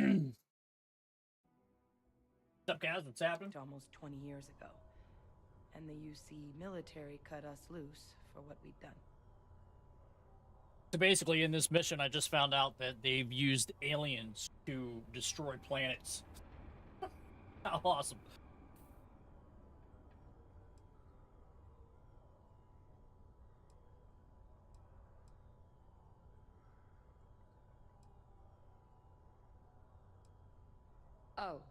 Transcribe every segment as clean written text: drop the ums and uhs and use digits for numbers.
What's up, guys? What's happening? Almost 20 years ago, and the UC military cut us loose for what we'd done. So basically, in this mission, I just found out that they've used aliens to destroy planets. How awesome. Oh,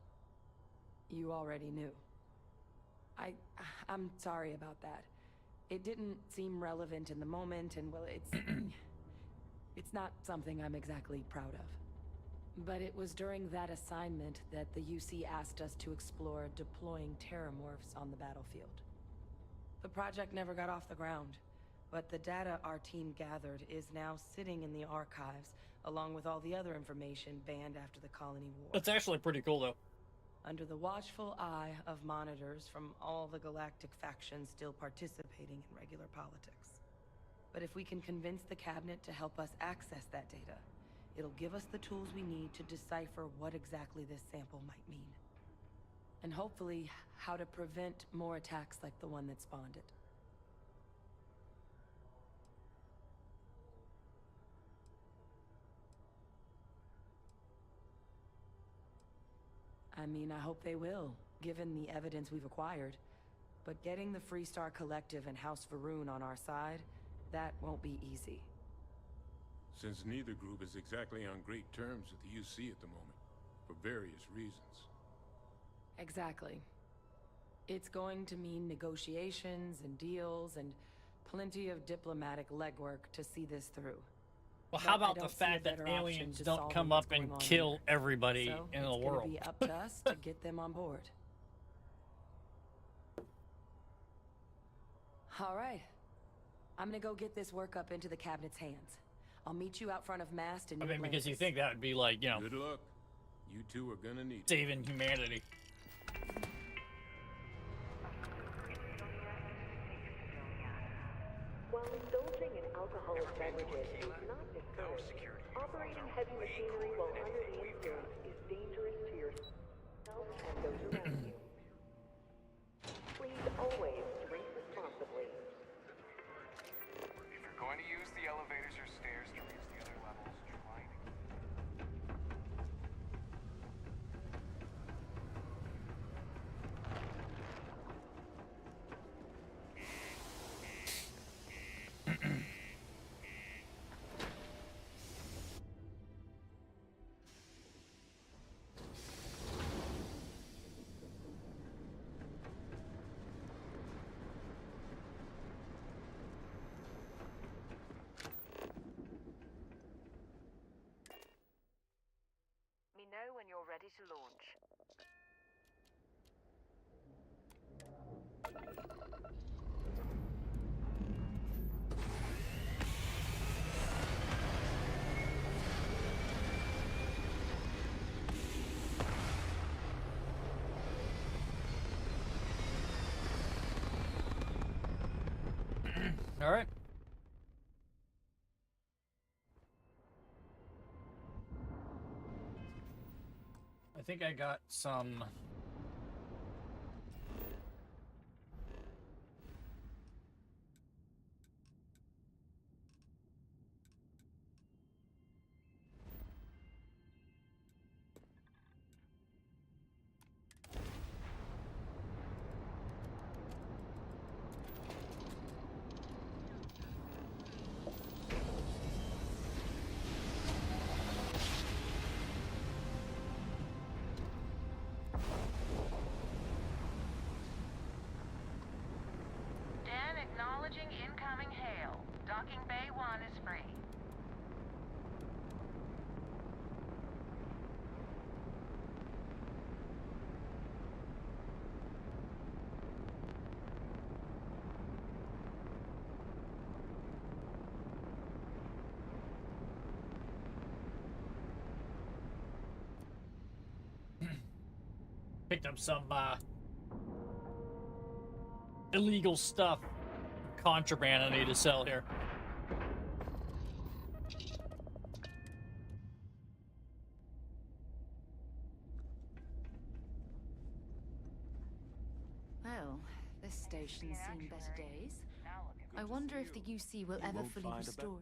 you already knew. I'm sorry about that. It didn't seem relevant in the moment, and well, it's not something I'm exactly proud of. But it was during that assignment that the UC asked us to explore deploying terramorphs on the battlefield. The project never got off the ground, but the data our team gathered is now sitting in the archives, along with all the other information banned after the Colony War. That's actually pretty cool, though. Under the watchful eye of monitors from all the galactic factions still participating in regular politics. But if we can convince the cabinet to help us access that data, it'll give us the tools we need to decipher what exactly this sample might mean. And hopefully, how to prevent more attacks like the one that spawned it. I mean, I hope they will, given the evidence we've acquired. But getting the Freestar Collective and House Varun on our side, that won't be easy. Since neither group is exactly on great terms with the UC at the moment, for various reasons. Exactly. It's going to mean negotiations and deals and plenty of diplomatic legwork to see this through. Well, how about the fact that aliens don't come up and kill everybody in the world? It's gonna be up to us to get them on board. All right. I'm gonna go get this work up into the cabinet's hands. I'll meet you out front of Mast and I mean, because you think that would be like, you know, good luck. You two are gonna need saving humanity. While indulging in alcoholic beverages is not discouraged, operating heavy machinery while under the influence is dangerous to yourself and those around you. Please always drink responsibly. If you're going to use the elevators or stairs to reach the other levels, try to... Let me know when you're ready to launch. All right. I think I got some... Acknowledging incoming hail. Docking Bay 1 is free. Picked up some illegal stuff. Contraband I need to sell here. civilization's seen better days. Now look at I wonder if the UC will ever won't fully find a restore.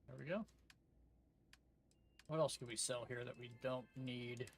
There we go. What else can we sell here that we don't need?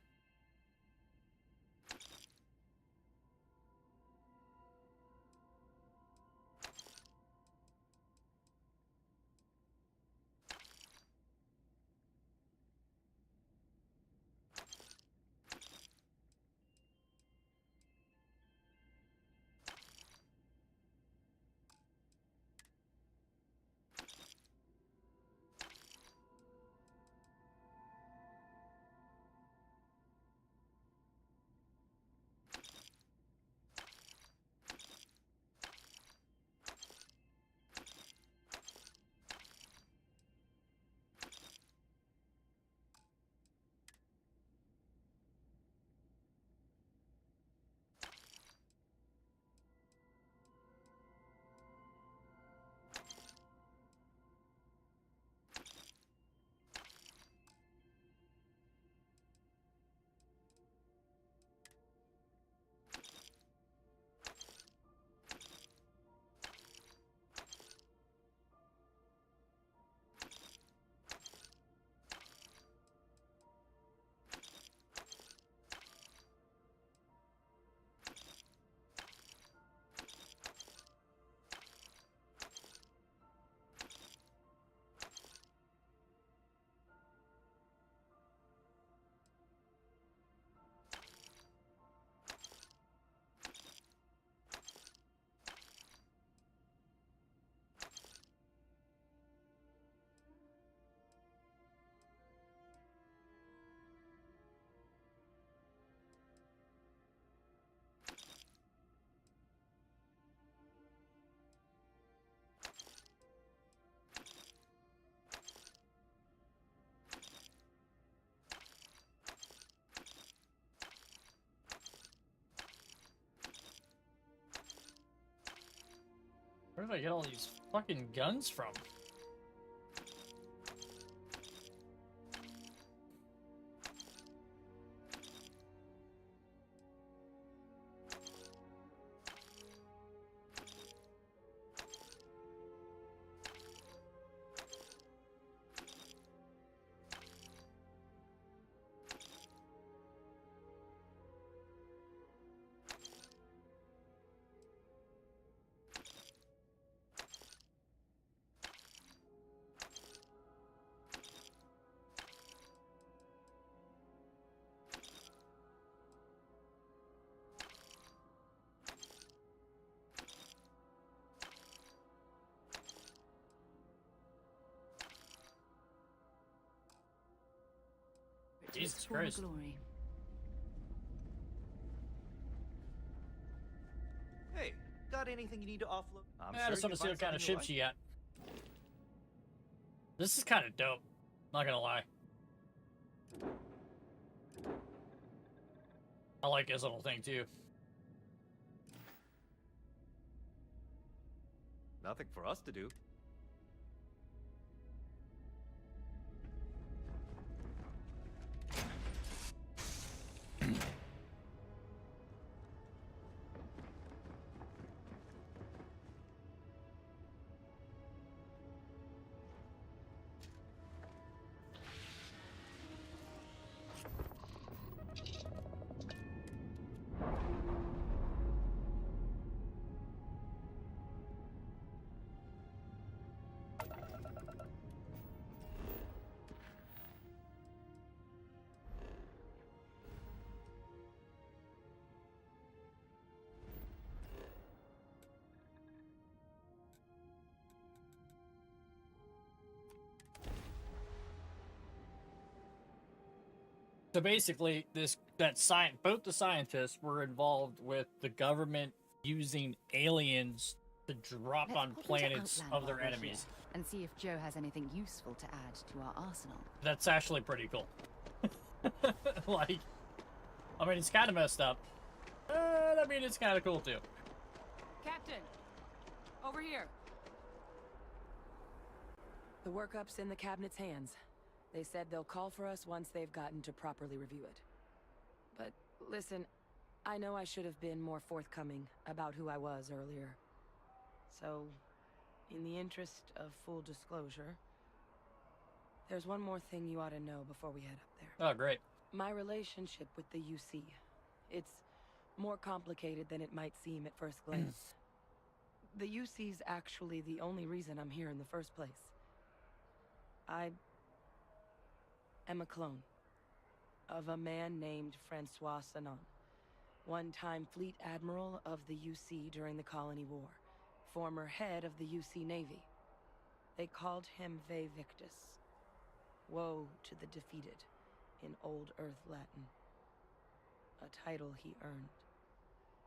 Where did I get all these fucking guns from? Jesus For the Christ. glory. Hey, got anything you need to offload? I'm I just want to see what kind of ships you got. This is kind of dope. Not gonna lie. I like this little thing too. Nothing for us to do. So basically, both the scientists were involved with the government using aliens to drop Let's on pop into planets Outland of their while we're enemies. here and see if Joe has anything useful to add to our arsenal. That's actually pretty cool. Like, I mean, it's kind of messed up. But, I mean, it's kind of cool, too. Captain! Over here! The workup's in the cabinet's hands. They said they'll call for us once they've gotten to properly review it. But listen, I know I should have been more forthcoming about who I was earlier. So, in the interest of full disclosure, there's one more thing you ought to know before we head up there. Oh, great. My relationship with the UC. It's more complicated than it might seem at first glance. The UC's actually the only reason I'm here in the first place. I am a clone of a man named Francois Sanon, one-time fleet admiral of the UC during the Colony War, former head of the UC Navy. They called him Ve Victus, woe to the defeated, in Old Earth Latin, a title he earned.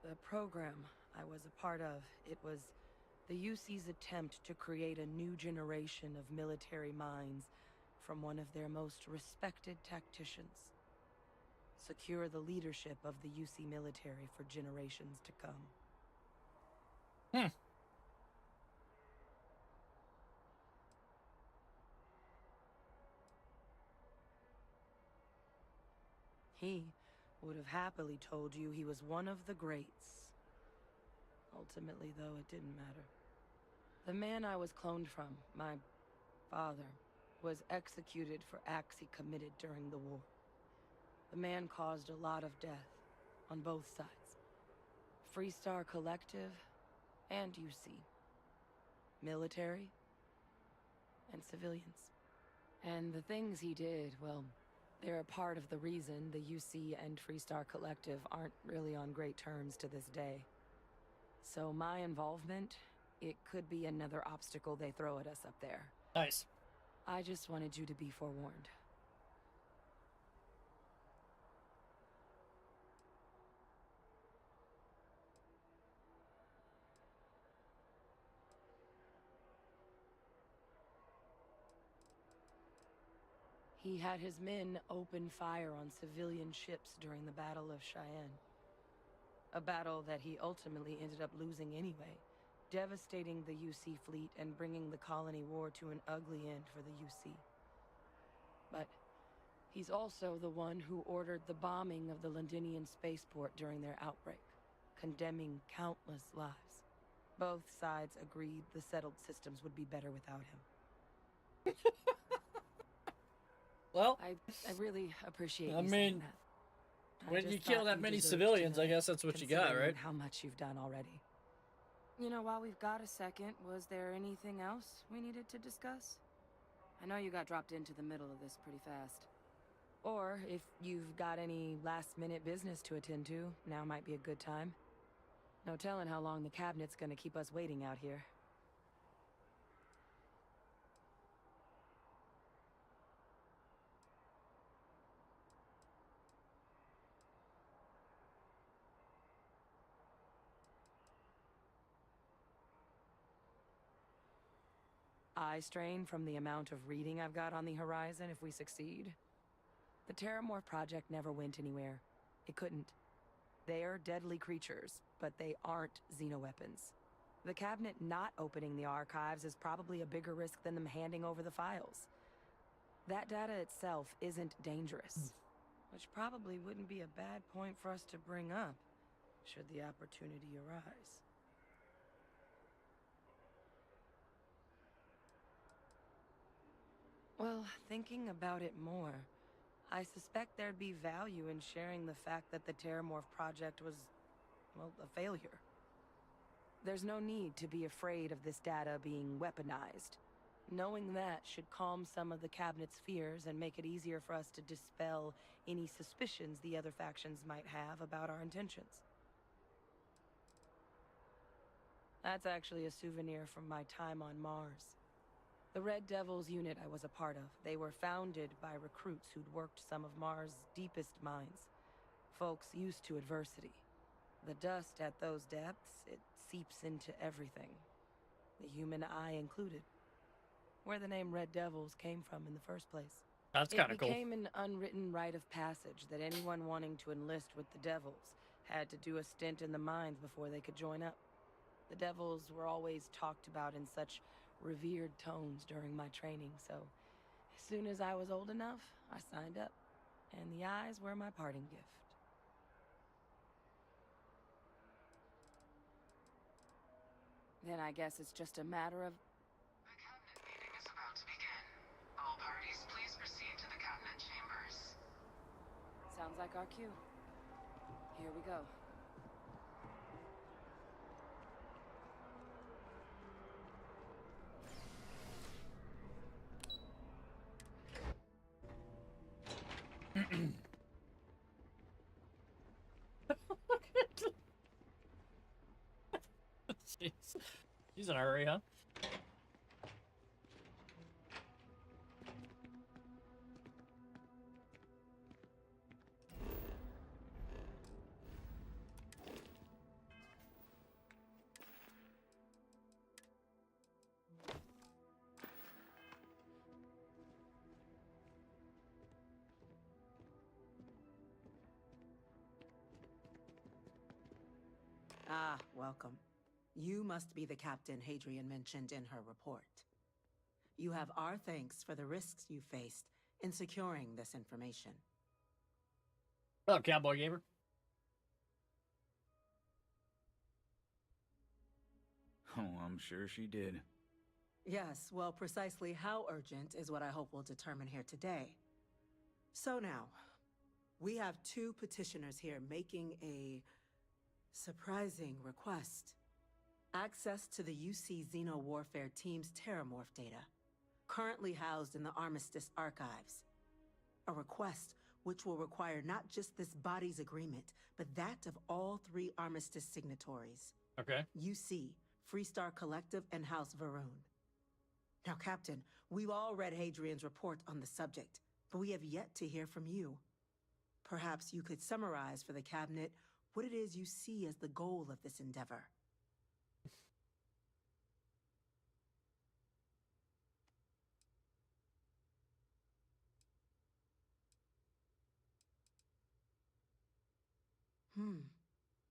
The program I was a part of, it was the UC's attempt to create a new generation of military minds from one of their most respected tacticians. Secure the leadership of the UC military for generations to come. He would have happily told you he was one of the greats. Ultimately, though, it didn't matter. The man I was cloned from, my father, was executed for acts he committed during the war. The man caused a lot of death on both sides. Freestar Collective and UC. Military and civilians. And the things he did, well, they're a part of the reason the UC and Freestar Collective aren't really on great terms to this day. So my involvement, it could be another obstacle they throw at us up there. Nice. I just wanted you to be forewarned. He had his men open fire on civilian ships during the Battle of Cheyenne. A battle that he ultimately ended up losing anyway, devastating the UC fleet and bringing the colony war to an ugly end for the UC. But he's also the one who ordered the bombing of the Londinian spaceport during their outbreak, condemning countless lives. Both sides agreed the settled systems would be better without him. Well, I really appreciate I you mean, saying that. I when just you kill thought that you many deserved civilians, to I know, guess that's what you got, considering right? how much you've done already. You know, while we've got a second, was there anything else we needed to discuss? I know you got dropped into the middle of this pretty fast. Or if you've got any last-minute business to attend to, now might be a good time. No telling how long the cabinet's gonna keep us waiting out here. Eye strain from the amount of reading I've got on the horizon if we succeed. The Terramorph project never went anywhere. It couldn't. They're deadly creatures, but they aren't xenoweapons. The cabinet not opening the archives is probably a bigger risk than them handing over the files. That data itself isn't dangerous, which probably wouldn't be a bad point for us to bring up, should the opportunity arise. Well, thinking about it more, I suspect there'd be value in sharing the fact that the Terramorph project was, well, a failure. There's no need to be afraid of this data being weaponized. Knowing that should calm some of the cabinet's fears and make it easier for us to dispel any suspicions the other factions might have about our intentions. That's actually a souvenir from my time on Mars. The Red Devils unit I was a part of, they were founded by recruits who'd worked some of Mars' deepest mines. Folks used to adversity. The dust at those depths, it seeps into everything. The human eye included. Where the name Red Devils came from in the first place. That's It kind of cool. became an unwritten rite of passage that anyone wanting to enlist with the Devils had to do a stint in the mines before they could join up. The Devils were always talked about in such revered tones during my training, so as soon as I was old enough, I signed up, and the eyes were my parting gift. Then I guess it's just a matter of... The cabinet meeting is about to begin. All parties, please proceed to the cabinet chambers. Sounds like our cue. Here we go. Jeez. He's in a hurry, huh? Ah, welcome. You must be the captain Hadrian mentioned in her report. You have our thanks for the risks you faced in securing this information. Oh, Cowboy Gamer. Oh, I'm sure she did. Yes, well, precisely how urgent is what I hope will determine here today. So now, we have two petitioners here making a surprising request. Access to the UC Xeno Warfare Team's Terramorph data, currently housed in the Armistice archives. A request which will require not just this body's agreement, but that of all 3 Armistice signatories. Okay. UC, Freestar Collective, and House Varun. Now, Captain, we've all read Hadrian's report on the subject, but we have yet to hear from you. Perhaps you could summarize for the Cabinet what it is you see as the goal of this endeavor.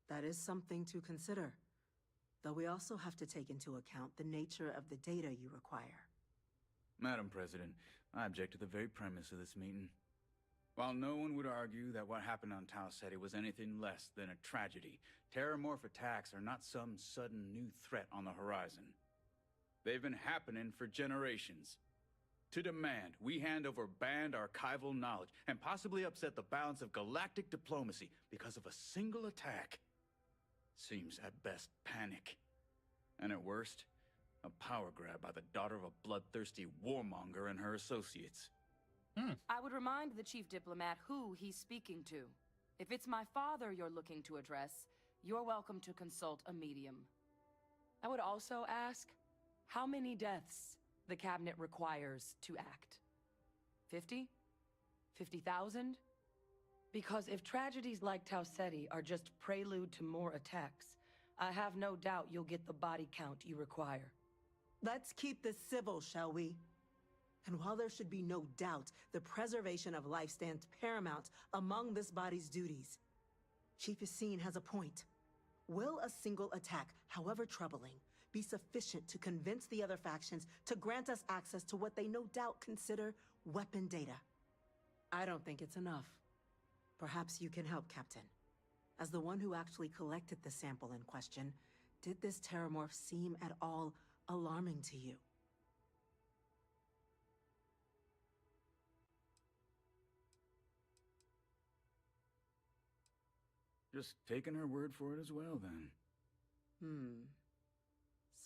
That is something to consider. Though we also have to take into account the nature of the data you require. Madam President, I object to the very premise of this meeting. While no one would argue that what happened on Tau Ceti was anything less than a tragedy, Terramorph attacks are not some sudden new threat on the horizon. They've been happening for generations. To demand we hand over banned archival knowledge and possibly upset the balance of galactic diplomacy because of a single attack seems at best panic. And at worst, a power grab by the daughter of a bloodthirsty warmonger and her associates. I would remind the chief diplomat who he's speaking to. If it's my father you're looking to address, you're welcome to consult a medium. I would also ask how many deaths the Cabinet requires to act. 50? 50,000? Because if tragedies like Tau Ceti are just prelude to more attacks, I have no doubt you'll get the body count you require. Let's keep this civil, shall we? And while there should be no doubt the preservation of life stands paramount among this body's duties, Chief Yassine has a point. Will a single attack, however troubling, be sufficient to convince the other factions to grant us access to what they no doubt consider weapon data? I don't think it's enough. Perhaps you can help, Captain. As the one who actually collected the sample in question, did this Terramorph seem at all alarming to you? Just taking her word for it as well, then.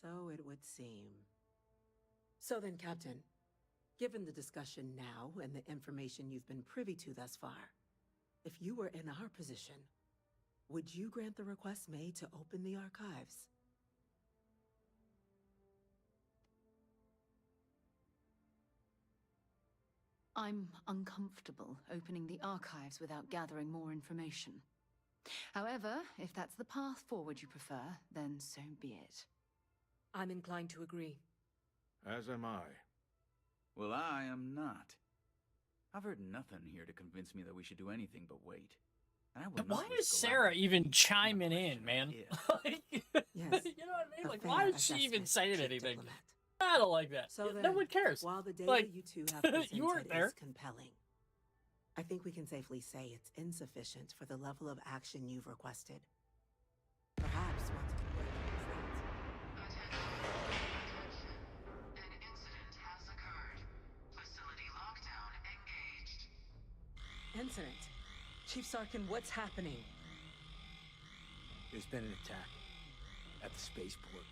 So it would seem. So then, Captain, given the discussion now and the information you've been privy to thus far, if you were in our position, would you grant the request made to open the archives? I'm uncomfortable opening the archives without gathering more information. However, if that's the path forward you prefer, then so be it. I'm inclined to agree. As am I. Well, I am not. I've heard nothing here to convince me that we should do anything but wait. And I will Why not is risk Sarah allowing even chiming in, question man? of Like, Yes, you know what I mean? a Like, fair why is she even assessment, saying Chief anything? Diplomat. I don't like that. So no then, one cares. while the data Like, you two have presented you weren't there. is compelling, I think we can safely say it's insufficient for the level of action you've requested. Perhaps once Attention. An incident has occurred. Facility lockdown engaged. Incident. Chief Sarkin, what's happening? There's been an attack at the spaceport.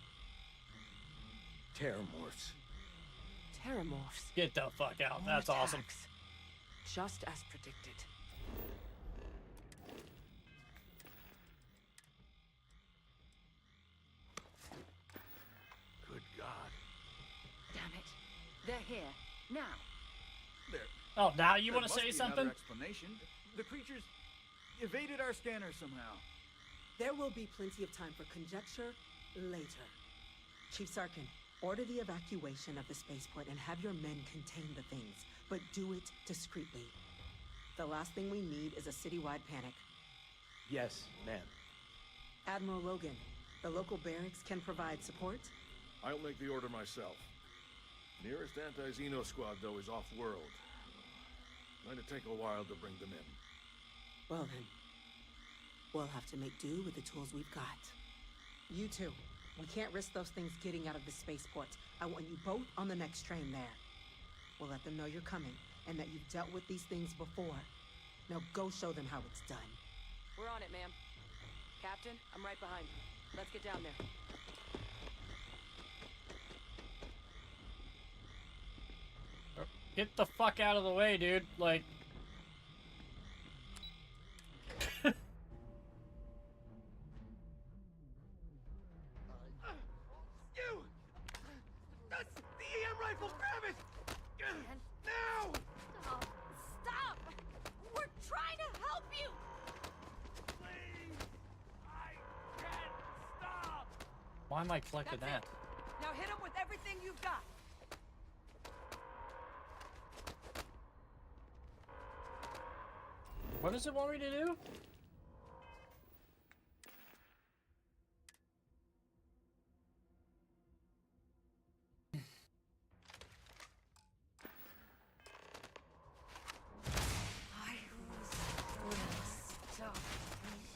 Terramorphs. Terramorphs. Get the fuck out. More That's awesome. attacks. Just as predicted. Good God. Damn it. They're here. Now. There. Oh, now you There want to must say be something? another explanation. The creatures evaded our scanner somehow. There will be plenty of time for conjecture later. Chief Sarkin, order the evacuation of the spaceport and have your men contain the things, but do it discreetly. The last thing we need is a citywide panic. Yes, ma'am. Admiral Logan, the local barracks can provide support? I'll make the order myself. Nearest anti-Xeno squad, though, is off-world. Going to take a while to bring them in. Well then, we'll have to make do with the tools we've got. You two, we can't risk those things getting out of the spaceport. I want you both on the next train there. We'll let them know you're coming, and that you've dealt with these things before. Now go show them how it's done. We're on it, ma'am. Captain, I'm right behind you. Let's get down there. Get the fuck out of the way, dude. Like... You! That's the EM rifle! Grab it! Now! Stop! Stop! We're trying to help you! Please! I can't stop! Why am I collecting That's that? it. Now hit him with everything you've got. What does it want me to do?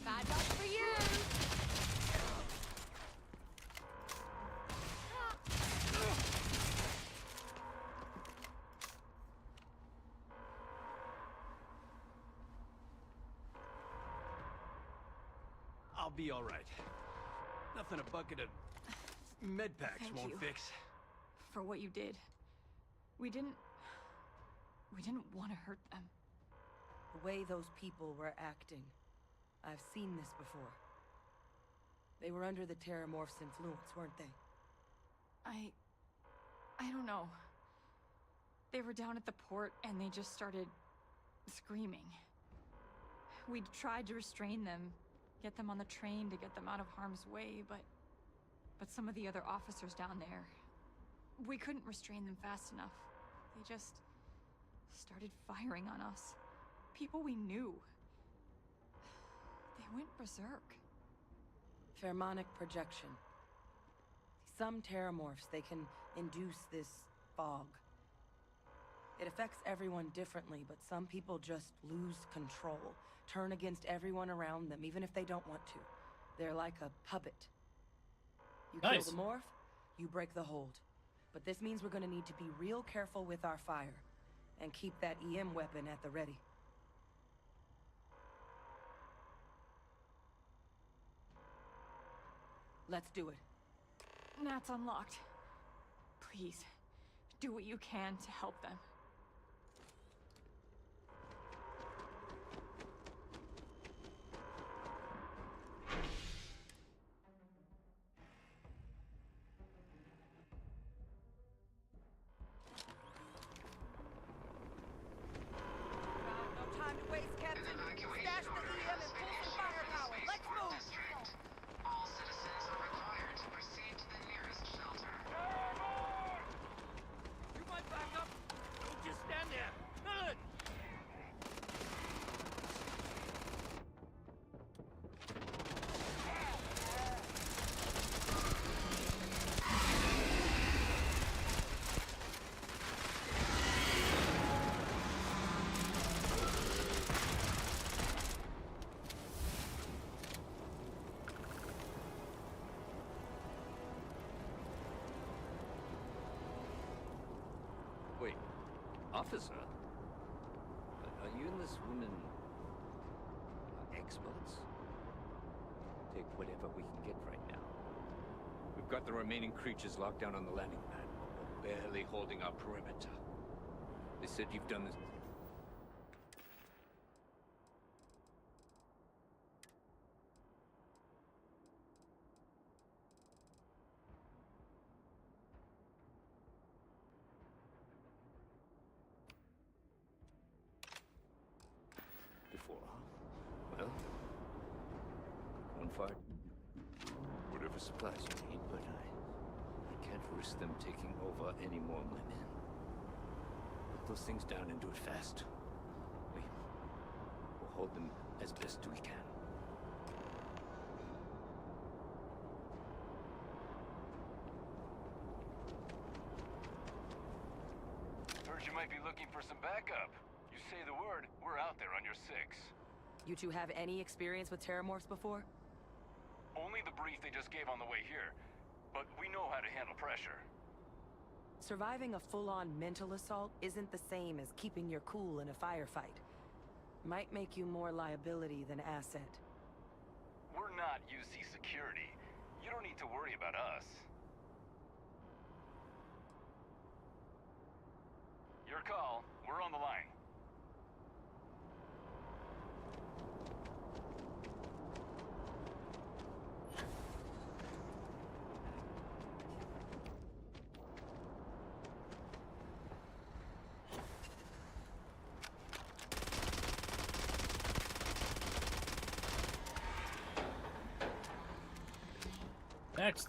Bad luck for you! I'll be all right. Nothing a bucket of med packs Thank won't you. fix. For what you did. We didn't want to hurt them. The way those people were acting. I've seen this before. They were under the Terramorph's influence, weren't they? I don't know. They were down at the port and they just started screaming. We tried to restrain them, get them on the train to get them out of harm's way, but some of the other officers down there, we couldn't restrain them fast enough. They just started firing on us. People we knew. They went berserk. Pheromonic projection. Some Terramorphs, they can induce this fog. It affects everyone differently, but some people just lose control, turn against everyone around them, even if they don't want to. They're like a puppet. You Nice. kill the morph, you break the hold. But this means we're gonna need to be real careful with our fire, and keep that EM weapon at the ready. Let's do it. Nat's unlocked. Please, do what you can to help them. No time to waste, Captain. Stash the EM and pull some firepower. Let's move! District. All citizens are required to proceed to the nearest shelter. You might back up. officer? Are you and this woman experts? Take whatever we can get right now. We've got the remaining creatures locked down on the landing pad. We're barely holding our perimeter. They said you've done this. Well, one fire. Whatever supplies you need, but I can't risk them taking over any more of my men. Put those things down and do it fast. We'll hold them as best we can. Heard you might be looking for some backup. You say the word, we're out there on your 6. You two have any experience with terramorphs before? Only the brief they just gave on the way here, but we know how to handle pressure. Surviving a full-on mental assault isn't the same as keeping your cool in a firefight. Might make you more liability than asset. We're not UC security. You don't need to worry about us. Your call. We're on the line. Next.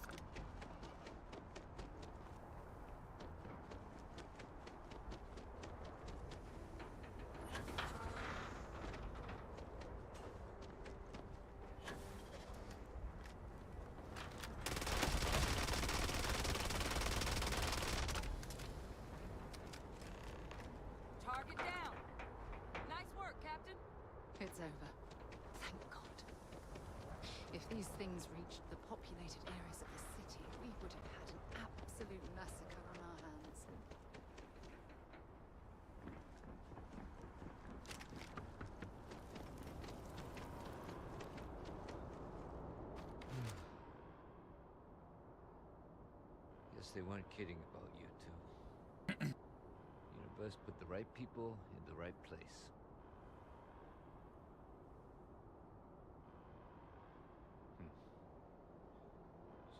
Target down. Nice work, Captain. It's over. Thank God. If these things reached the populated areas of the city, we would have had an absolute massacre on our hands. Guess they weren't kidding about you two. Universe put the right people in the right place.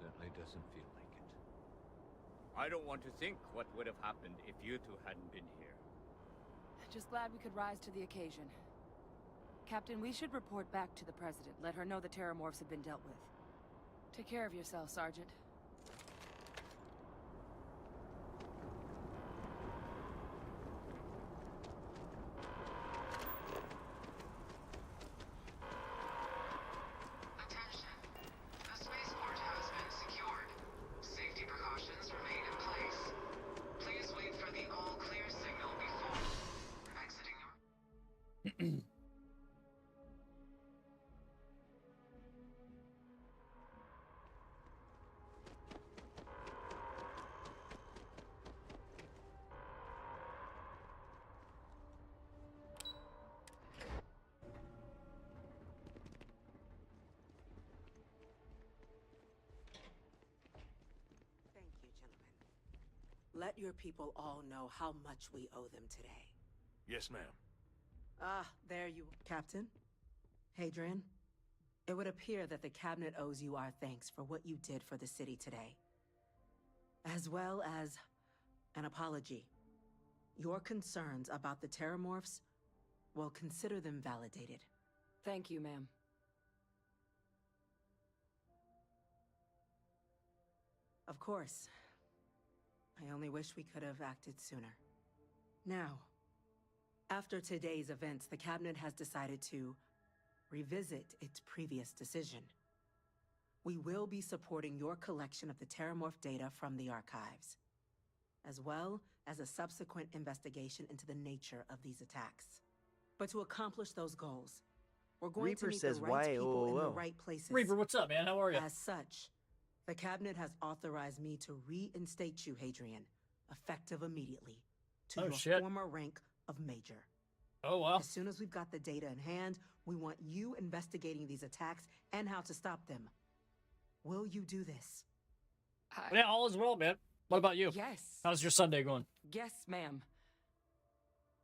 Certainly doesn't feel like it. I don't want to think what would have happened if you two hadn't been here. Just glad we could rise to the occasion. Captain, we should report back to the President. Let her know the terramorphs have been dealt with. Take care of yourself, Sergeant. Attention. The spaceport has been secured. Safety precautions remain in place. Please wait for the all-clear signal before exiting your... Thank you, gentlemen. Let your people all know how much we owe them today. Yes, ma'am. Ah, there you... Captain? Hadrian? It would appear that the Cabinet owes you our thanks for what you did for the city today. As well as an apology. Your concerns about the terramorphs, well, consider them validated. Thank you, ma'am. Of course. I only wish we could have acted sooner. Now, after today's events, the Cabinet has decided to revisit its previous decision. We will be supporting your collection of the terramorph data from the archives, as well as a subsequent investigation into the nature of these attacks. But to accomplish those goals, we're going Reaper to meet says the right people in the YOO. right places. Reaper, what's up, man? How are you? As such, the Cabinet has authorized me to reinstate you, Hadrian, effective immediately. to Oh, your shit. former rank of Major. Oh, well. As soon as we've got the data in hand, we want you investigating these attacks and how to stop them. Will you do this? Yeah, all is well, man. What about you? Yes. How's your Sunday going? Yes, ma'am.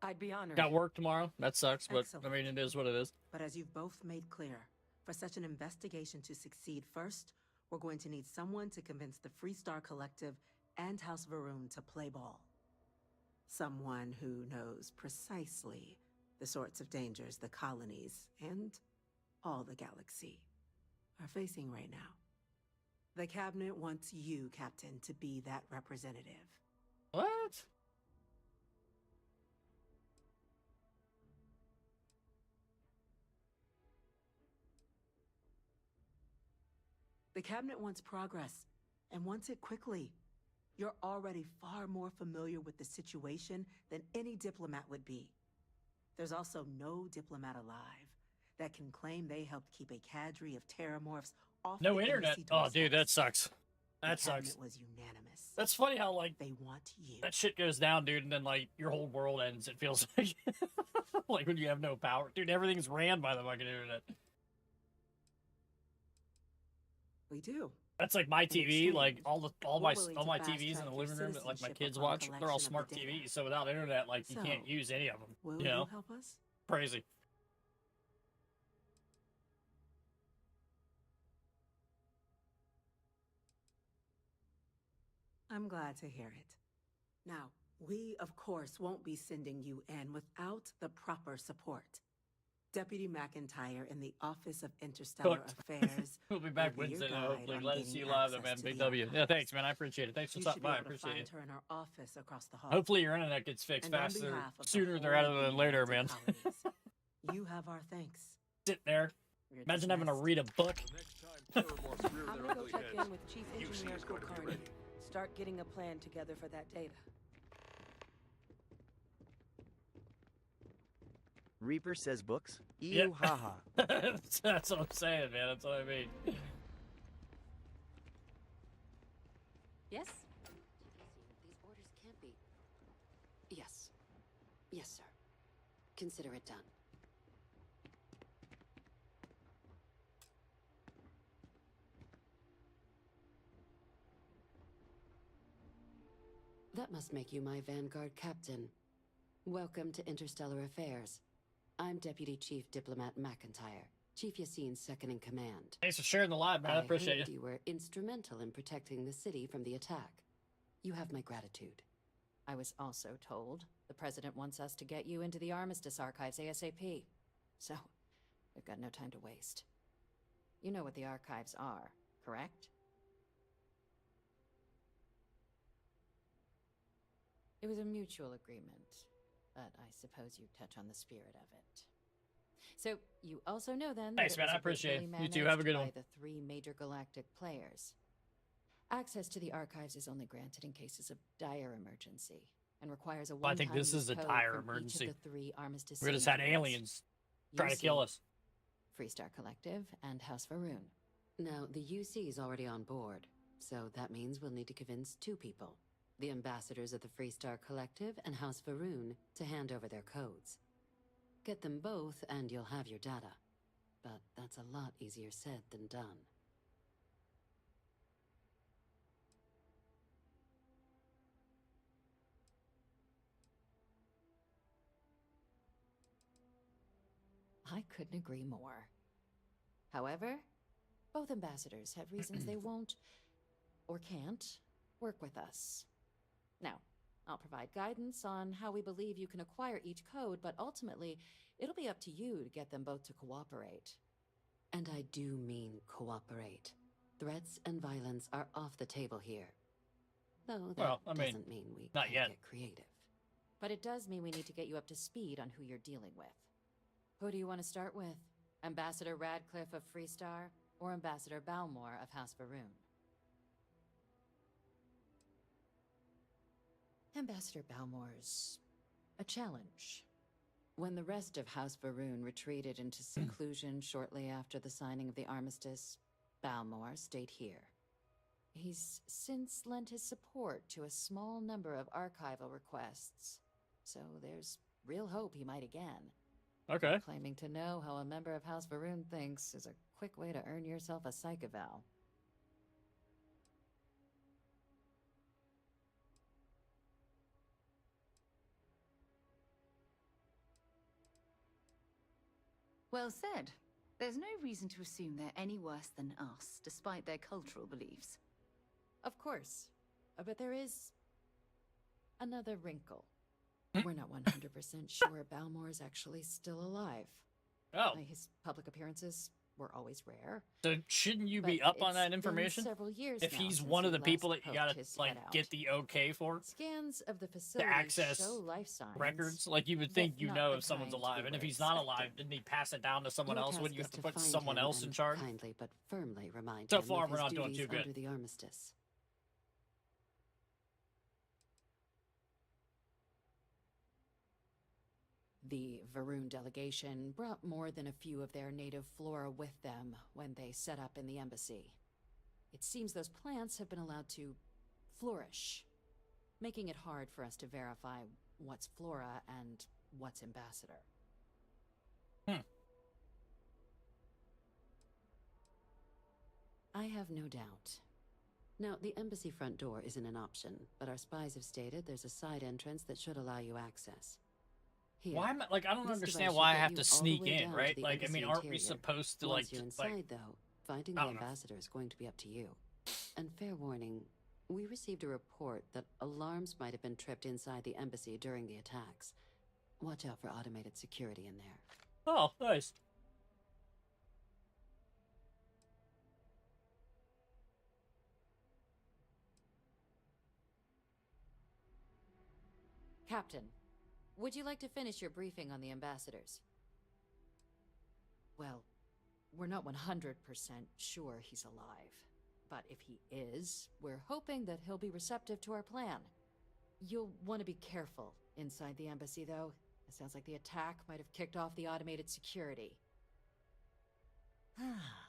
I'd be honored. Got work tomorrow? That sucks, but Excellent. I mean, it is what it is. But as you've both made clear, for such an investigation to succeed first, we're going to need someone to convince the Freestar Collective and House Varun to play ball. Someone who knows precisely the sorts of dangers the colonies and all the galaxy are facing right now. The cabinet wants you, Captain, to be that representative. What? The cabinet wants progress, and wants it quickly. You're already far more familiar with the situation than any diplomat would be. There's also no diplomat alive that can claim they helped keep a cadre of terramorphs off No the internet. embassy Oh, dude, doorsteps. that sucks. That The sucks. cabinet was unanimous. That's funny how, like, They want you. that shit goes down, dude, and then, like, your whole world ends, it feels like. Like, when you have no power. Dude, everything's ran by the fucking internet. We do. That's like my TV, like, all we're my willing to TVs in fast-track the your living room that, like, my citizenship kids upon watch, they're all collection smart of the data. TVs, so without internet, like, you can't So, use any of them, Will you know? you help us? Crazy. I'm glad to hear it. Now, we, of course, won't be sending you in without the proper support. Deputy McIntyre in the Office of Interstellar Cooked. Affairs. We'll be back will be your Wednesday, though, guide hopefully. on Glad to gaining see you live, though, access man. to Big the W. Yeah, archives. thanks, man. I appreciate it. Thanks for You stopping should be by. I able to appreciate find it. her in our office across the hall. Hopefully your internet gets fixed And on faster, behalf of the sooner whole rather than later, United man. Colonies, you have our thanks. Sitting there. You're Imagine having to dismissed. read a book. I'm gonna go check in with Chief Engineer Kulkarni. Start getting a plan together for that data. Reaper says books? Ew, Yep. haha. That's what I'm saying, man. That's what I mean. Yes? These orders can't be. Yes. Yes, sir. Consider it done. That must make you my Vanguard captain. Welcome to Interstellar Affairs. I'm Deputy Chief Diplomat McIntyre, Chief Yassine's second in command. Thanks for sharing the live, man. I appreciate heard you. you were instrumental in protecting the city from the attack. You have my gratitude. I was also told the President wants us to get you into the Armistice archives ASAP. So, we've got no time to waste. You know what the archives are, correct? It was a mutual agreement, but I suppose you touch on the spirit of it. So, you also know then Thanks, that it man. was I appreciate it. originally You too. Have a good managed one. by the 3 major galactic players. Access to the archives is only granted in cases of dire emergency and requires a Well, I think one-time this use is a code dire from emergency. Each of the 3 armistice We just had signatories. aliens trying to kill UC, us. Freestar Collective, and House Varun. Now, the UC is already on board, so that means we'll need to convince 2 people. The ambassadors of the Freestar Collective and House Varun to hand over their codes. Get them both and you'll have your data. But that's a lot easier said than done. I couldn't agree more. However, both ambassadors have reasons they won't, or can't, work with us. Now, I'll provide guidance on how we believe you can acquire each code, but ultimately, it'll be up to you to get them both to cooperate. And I do mean cooperate. Threats and violence are off the table here. Though that Well, I mean, doesn't mean we not can't yet. get creative. But it does mean we need to get you up to speed on who you're dealing with. Who do you want to start with? Ambassador Radcliffe of Freestar, or Ambassador Balmore of House Varun? Ambassador Balmore's a challenge. When the rest of House Varun retreated into seclusion shortly after the signing of the armistice, Balmore stayed here. He's since lent his support to a small number of archival requests, so there's real hope he might again. Okay. Claiming to know how a member of House Varun thinks is a quick way to earn yourself a psych eval. Well said. There's no reason to assume they're any worse than us, despite their cultural beliefs. Of course. But there is another wrinkle. We're not 100% sure Balmore's actually still alive. Oh. His public appearances were always rare. So shouldn't you But be up on it's that been information? several years If now he's since one of he the people last that you gotta poked his like head out. get the okay for Scans of the to facility access show life signs. records, like you would but think you not know the if someone's kind alive, we and if were he's not alive, expecting. didn't he pass it down to someone Your else? task Wouldn't you is have to to put find someone him else in and charge? kindly but firmly remind So him far, of we're his not doing duties too good. under the armistice. The Varun delegation brought more than a few of their native flora with them when they set up in the embassy. It seems those plants have been allowed to flourish, making it hard for us to verify what's flora and what's ambassador. I have no doubt. Now, the embassy front door isn't an option, but our spies have stated there's a side entrance that should allow you access. Here, Why am I like? I don't this understand device why I should have get to you all the sneak way in, down to right? the Like, I mean, embassy aren't we interior. supposed to Once like you're just, inside, like? though, finding I the don't know. ambassador is going to be up to you. And fair warning, we received a report that alarms might have been tripped inside the embassy during the attacks. Watch out for automated security in there. Oh, nice. Captain, would you like to finish your briefing on the ambassadors? Well, we're not 100% sure he's alive. But if he is, we're hoping that he'll be receptive to our plan. You'll want to be careful inside the embassy, though. It sounds like the attack might have kicked off the automated security. Ah,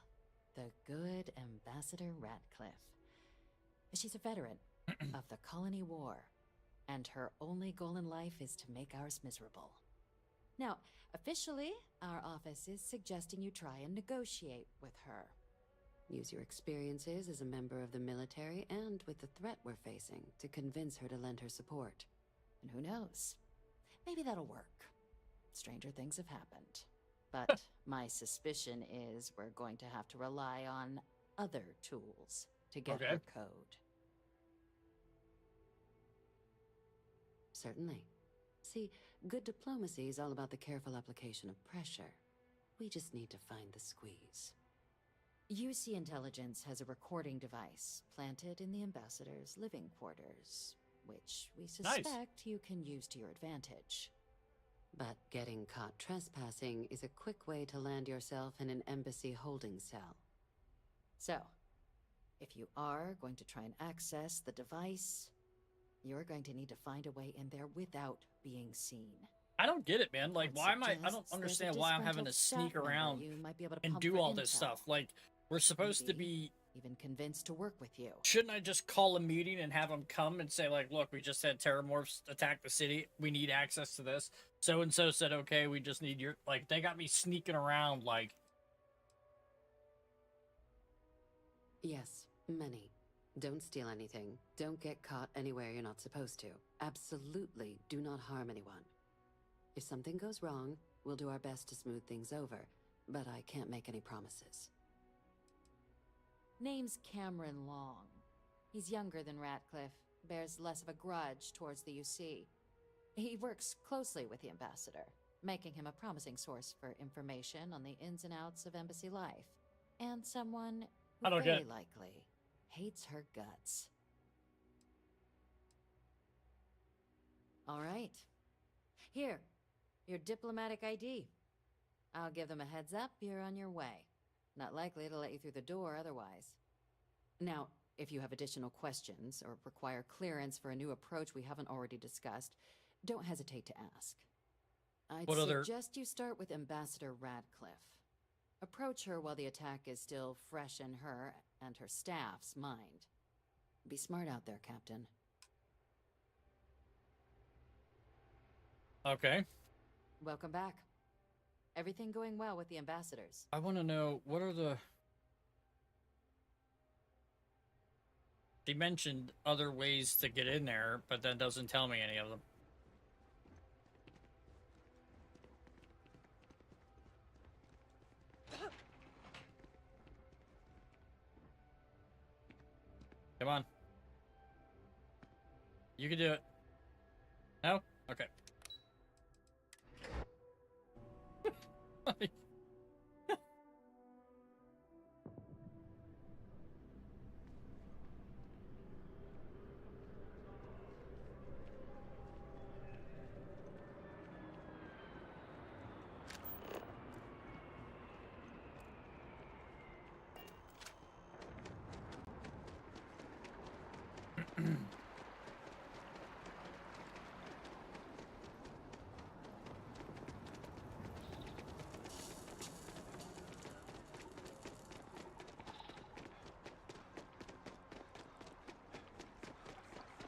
the good Ambassador Ratcliffe. She's a veteran of the Colony War, and her only goal in life is to make ours miserable. Now, officially, our office is suggesting you try and negotiate with her. Use your experiences as a member of the military and with the threat we're facing to convince her to lend her support. And who knows? Maybe that'll work. Stranger things have happened. But my suspicion is we're going to have to rely on other tools to get her code. Certainly. See, good diplomacy is all about the careful application of pressure. We just need to find the squeeze. UC Intelligence has a recording device planted in the ambassador's living quarters, which we suspect you can use to your advantage. But getting caught trespassing is a quick way to land yourself in an embassy holding cell. So, if you are going to try and access the device, you're going to need to find a way in there without being seen. I don't get it, man. Like, why am I don't Suggests understand there's a why I'm having to disgruntled sneak staff member around you might be able to and pump do for all this intel. stuff. Like, we're supposed to be... even convinced to work with you. Shouldn't I just call a meeting and have them come and say, like, look, we just had terramorphs attack the city. We need access to this. So-and-so said, okay, we just need your... Like, they got me sneaking around, like... Yes, many. Don't steal anything. Don't get caught anywhere you're not supposed to. Absolutely do not harm anyone. If something goes wrong, we'll do our best to smooth things over, but I can't make any promises. Name's Cameron Long. He's younger than Ratcliffe, bears less of a grudge towards the UC. He works closely with the ambassador, making him a promising source for information on the ins and outs of embassy life, and someone I who don't get very it. likely hates her guts. All right. Here, your diplomatic ID. I'll give them a heads up you're on your way. Not likely to let you through the door otherwise. Now, if you have additional questions or require clearance for a new approach we haven't already discussed, don't hesitate to ask. I'd What other- suggest you start with Ambassador Radcliffe. Approach her while the attack is still fresh in her and her staff's mind. Be smart out there, Captain. Okay. Welcome back. Everything going well with the ambassadors? I want to know, what are the... She mentioned other ways to get in there, but that doesn't tell me any of them. Come on. You can do it. No? Okay.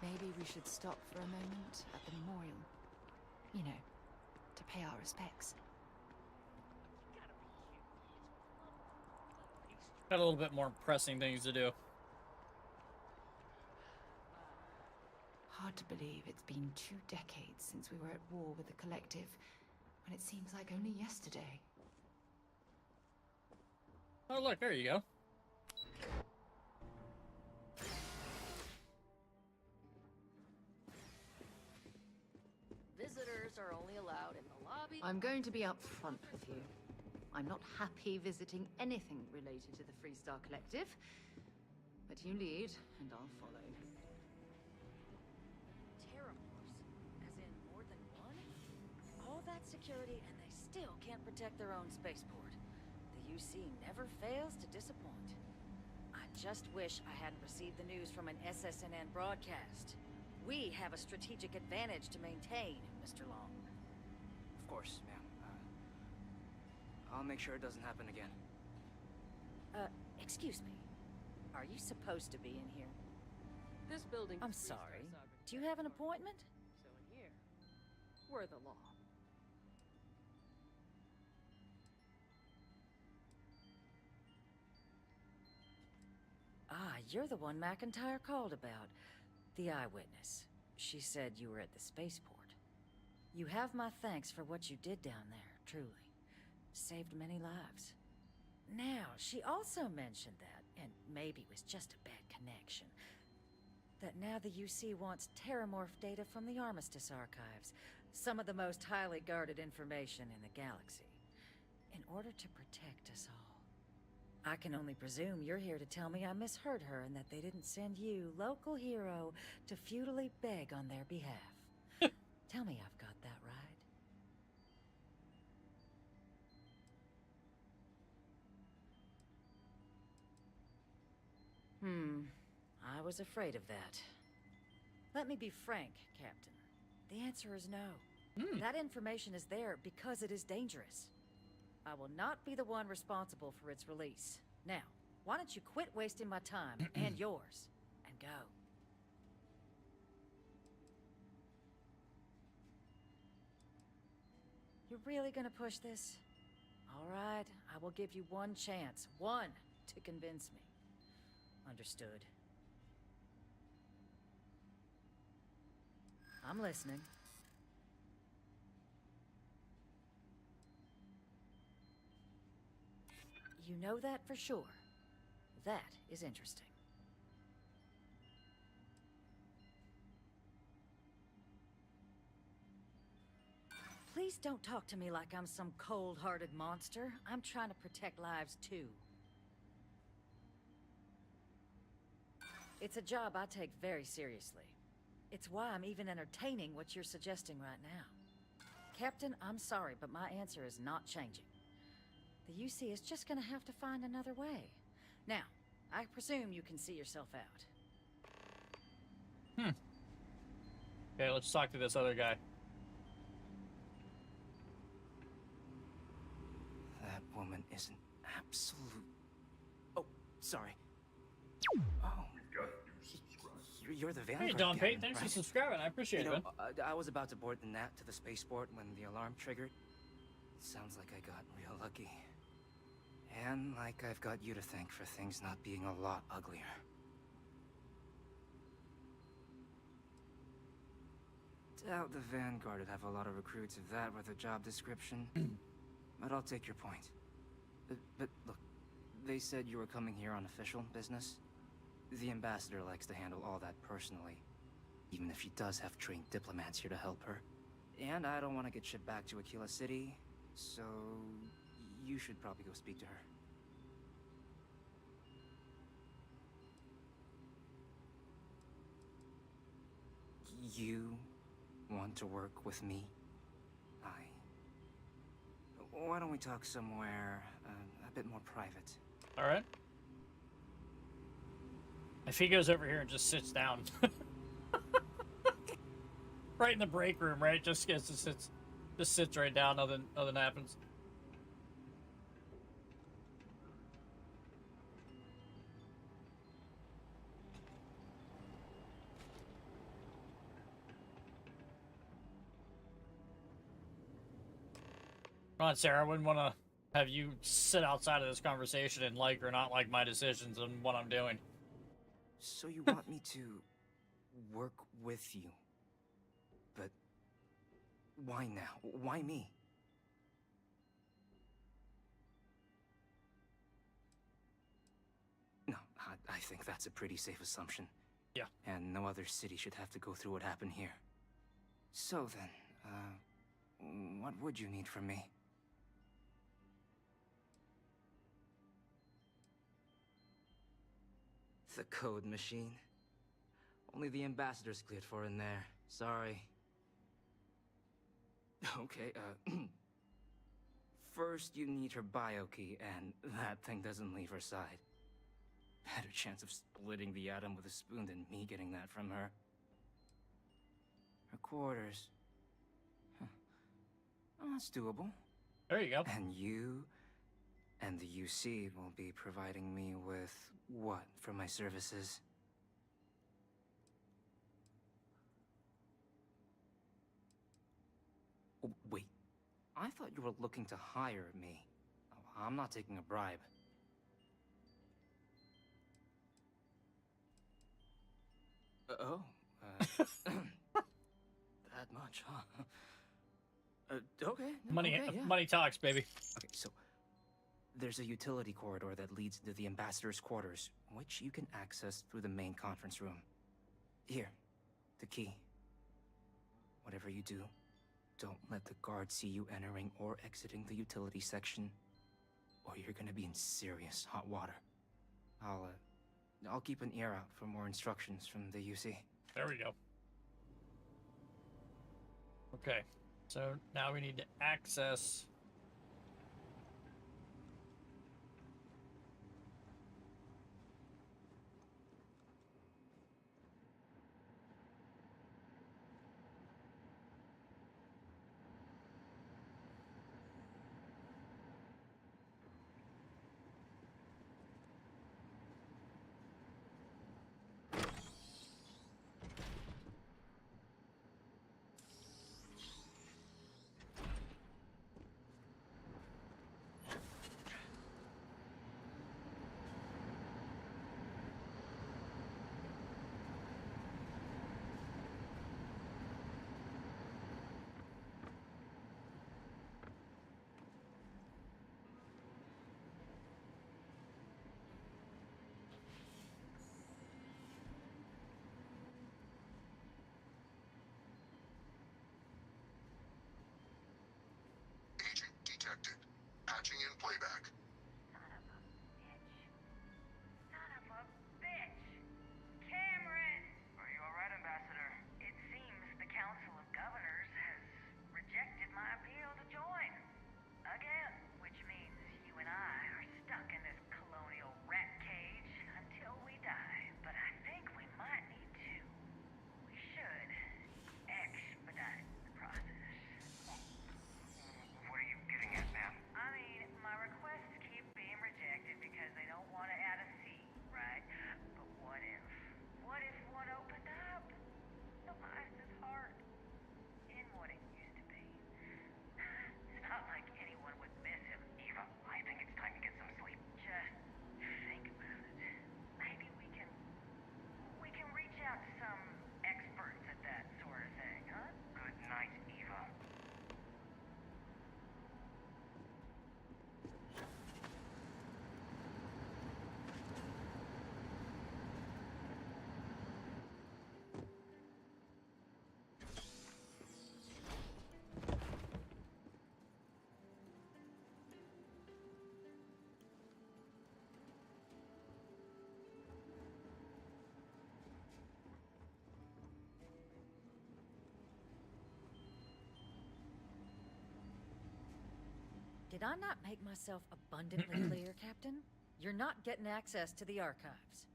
Maybe we should stop for a moment at the memorial. You know, to pay our respects. Got a little bit more pressing things to do. Hard to believe it's been 2 decades since we were at war with the Collective, when it seems like only yesterday. Oh, look, there you go. Visitors are only allowed in the lobby. I'm going to be upfront with you. I'm not happy visiting anything related to the Freestar Collective, but you lead, and I'll follow. Terramorphs? As in more than one? All that security and they still can't protect their own spaceport. The UC never fails to disappoint. I just wish I hadn't received the news from an SSNN broadcast. We have a strategic advantage to maintain, Mr. Long. Of course, ma'am. I'll make sure it doesn't happen again. Excuse me. Are you supposed to be in here? This building. I'm sorry. Do you have an appointment? So in here, we're the law. Ah, you're the one McIntyre called about. The eyewitness. She said you were at the spaceport. You have my thanks for what you did down there, truly. Saved many lives. Now, she also mentioned that, and maybe it was just a bad connection, that now the UC wants terramorph data from the Armistice archives, some of the most highly guarded information in the galaxy, in order to protect us all. I can only presume you're here to tell me I misheard her and that they didn't send you, local hero, to futilely beg on their behalf. Tell me I've got that right. I was afraid of that. Let me be frank, Captain. The answer is no. That information is there because it is dangerous. I will not be the one responsible for its release. Now, why don't you quit wasting my time and yours, and go. You're really gonna push this? All right, I will give you one chance. One to convince me. Understood. I'm listening. You know that for sure. That is interesting. Please don't talk to me like I'm some cold-hearted monster. I'm trying to protect lives too. It's a job I take very seriously. It's why I'm even entertaining what you're suggesting right now. Captain, I'm sorry, but my answer is not changing. The UC is just gonna have to find another way. Now, I presume you can see yourself out. Okay, let's talk to this other guy. That woman is an absolute... Oh, sorry. Oh, You're the Hey, Vanguard Don Pate, captain, thanks right? for subscribing. I appreciate You it, know, man. I was about to board the Nat to the spaceport when the alarm triggered. Sounds like I got real lucky. And like I've got you to thank for things not being a lot uglier. Doubt the Vanguard would have a lot of recruits if that were the job description. But I'll take your point. But look, they said you were coming here on official business. The ambassador likes to handle all that personally, even if she does have trained diplomats here to help her. And I don't want to get shipped back to Aquila City, so you should probably go speak to her. You want to work with me? Why don't we talk somewhere a bit more private? All right. If he goes over here and just sits down, right in the break room, right, just sits right down, nothing happens. Come on, Sarah. I wouldn't want to have you sit outside of this conversation and like or not like my decisions on what I'm doing. So you want me to work with you? But why now? Why me? No, I think that's a pretty safe assumption. Yeah. And no other city should have to go through what happened here. So then, what would you need from me? The code machine. Only the ambassador's cleared for in there. Sorry. Okay, first you need her bio key, and that thing doesn't leave her side. Better chance of splitting the atom with a spoon than me getting that from her. Her quarters. Huh. Oh, that's doable. There you go. And you and the UC will be providing me with what for my services? Oh, wait. I thought you were looking to hire me. Oh, I'm not taking a bribe. That much, huh? Okay. Money, okay, yeah. money talks, baby. Okay, so there's a utility corridor that leads to the ambassador's quarters, which you can access through the main conference room. Here, the key. Whatever you do, don't let the guards see you entering or exiting the utility section, or you're gonna be in serious hot water. I'll keep an ear out for more instructions from the UC. There we go. Okay, so now we need to access. Did I not make myself abundantly clear, Captain? You're not getting access to the archives.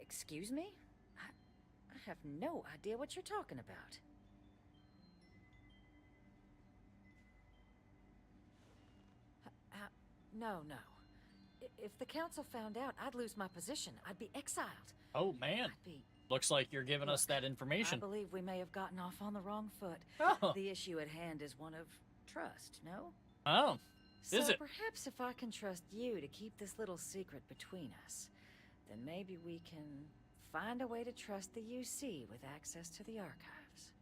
Excuse me? I have no idea what you're talking about. No. If the council found out, I'd lose my position. I'd be exiled. Oh, man. Looks like you're giving us that information. I believe we may have gotten off on the wrong foot. Oh. The issue at hand is one of trust, no? Oh, is So it? perhaps if I can trust you to keep this little secret between us, then maybe we can find a way to trust the UC with access to the archives.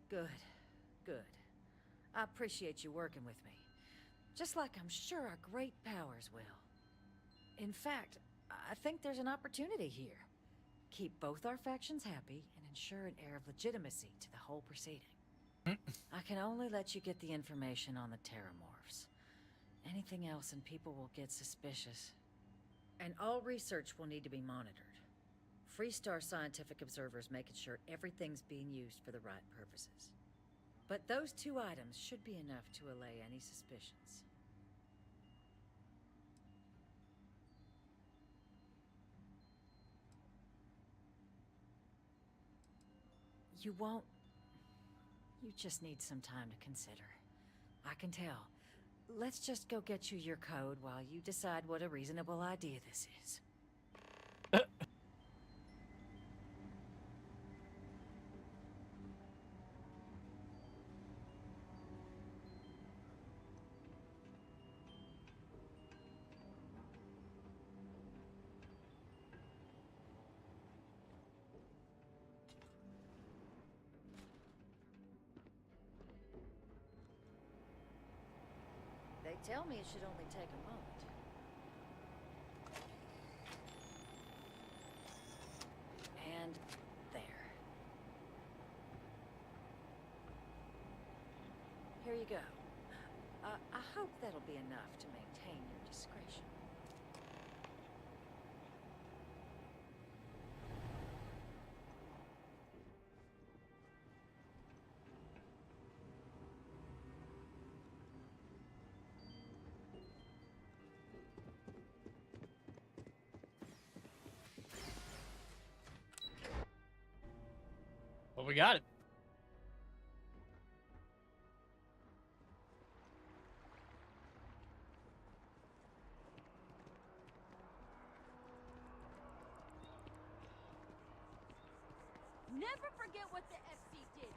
Good. I appreciate you working with me. Just like I'm sure our great powers will. In fact, I think there's an opportunity here. Keep both our factions happy and ensure an air of legitimacy to the whole proceeding. I can only let you get the information on the terramorphs. Anything else and people will get suspicious. And all research will need to be monitored. Freestar scientific observers making sure everything's being used for the right purposes. But those 2 items should be enough to allay any suspicions. You won't... You just need some time to consider. I can tell. Let's just go get you your code while you decide what a reasonable idea this is. They tell me it should only take a moment. And there. Here you go. I hope that'll be enough to maintain your discretion. Well, we got it. Never forget what the FC did.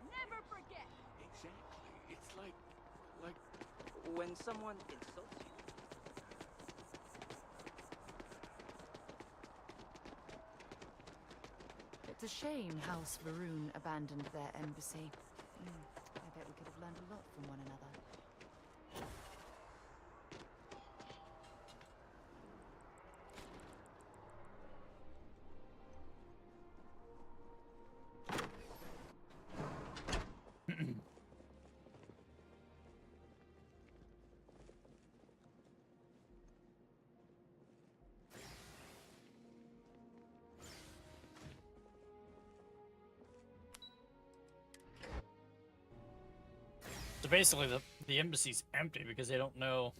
Never forget. Exactly. It's like When someone insults you. It's a shame House Varun abandoned their embassy. I bet we could have learned a lot from one another. So basically, the embassy's empty because they don't know.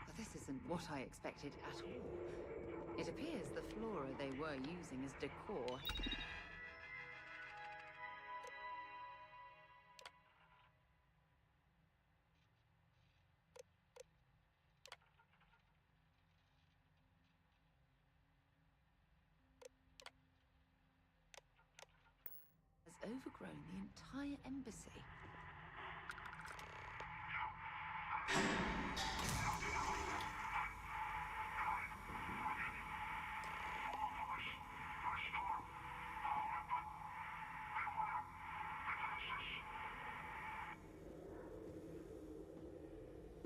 But this isn't what I expected at all. It appears the flora they were using as decor. Has overgrown the entire embassy.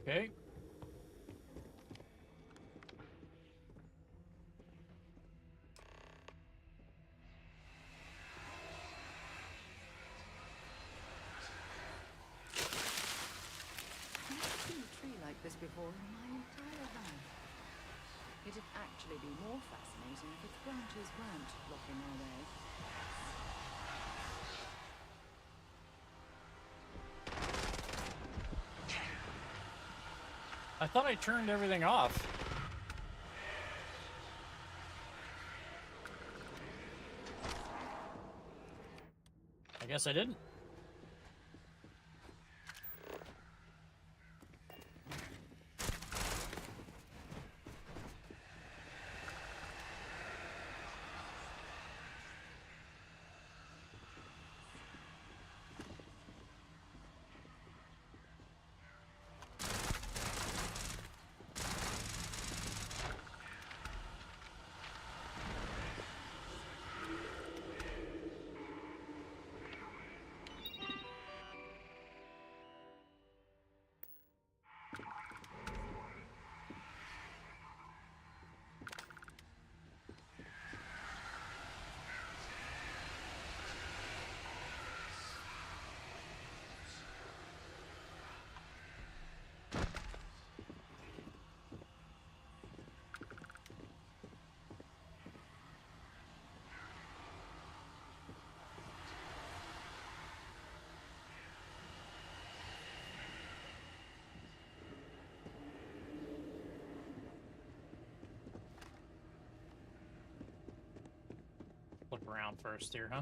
Okay. I've never seen a tree like this before in my entire life. It'd actually be more fascinating if its branches weren't blocking our way. I thought I turned everything off. I guess I didn't. Look around first here, huh?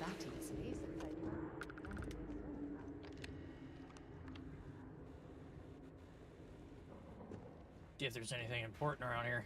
That easily. See if there's anything important around here.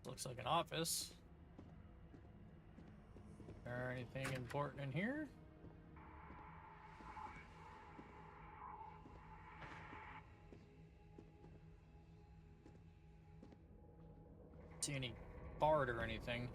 Looks like an office. Is there anything important in here? See any card or anything?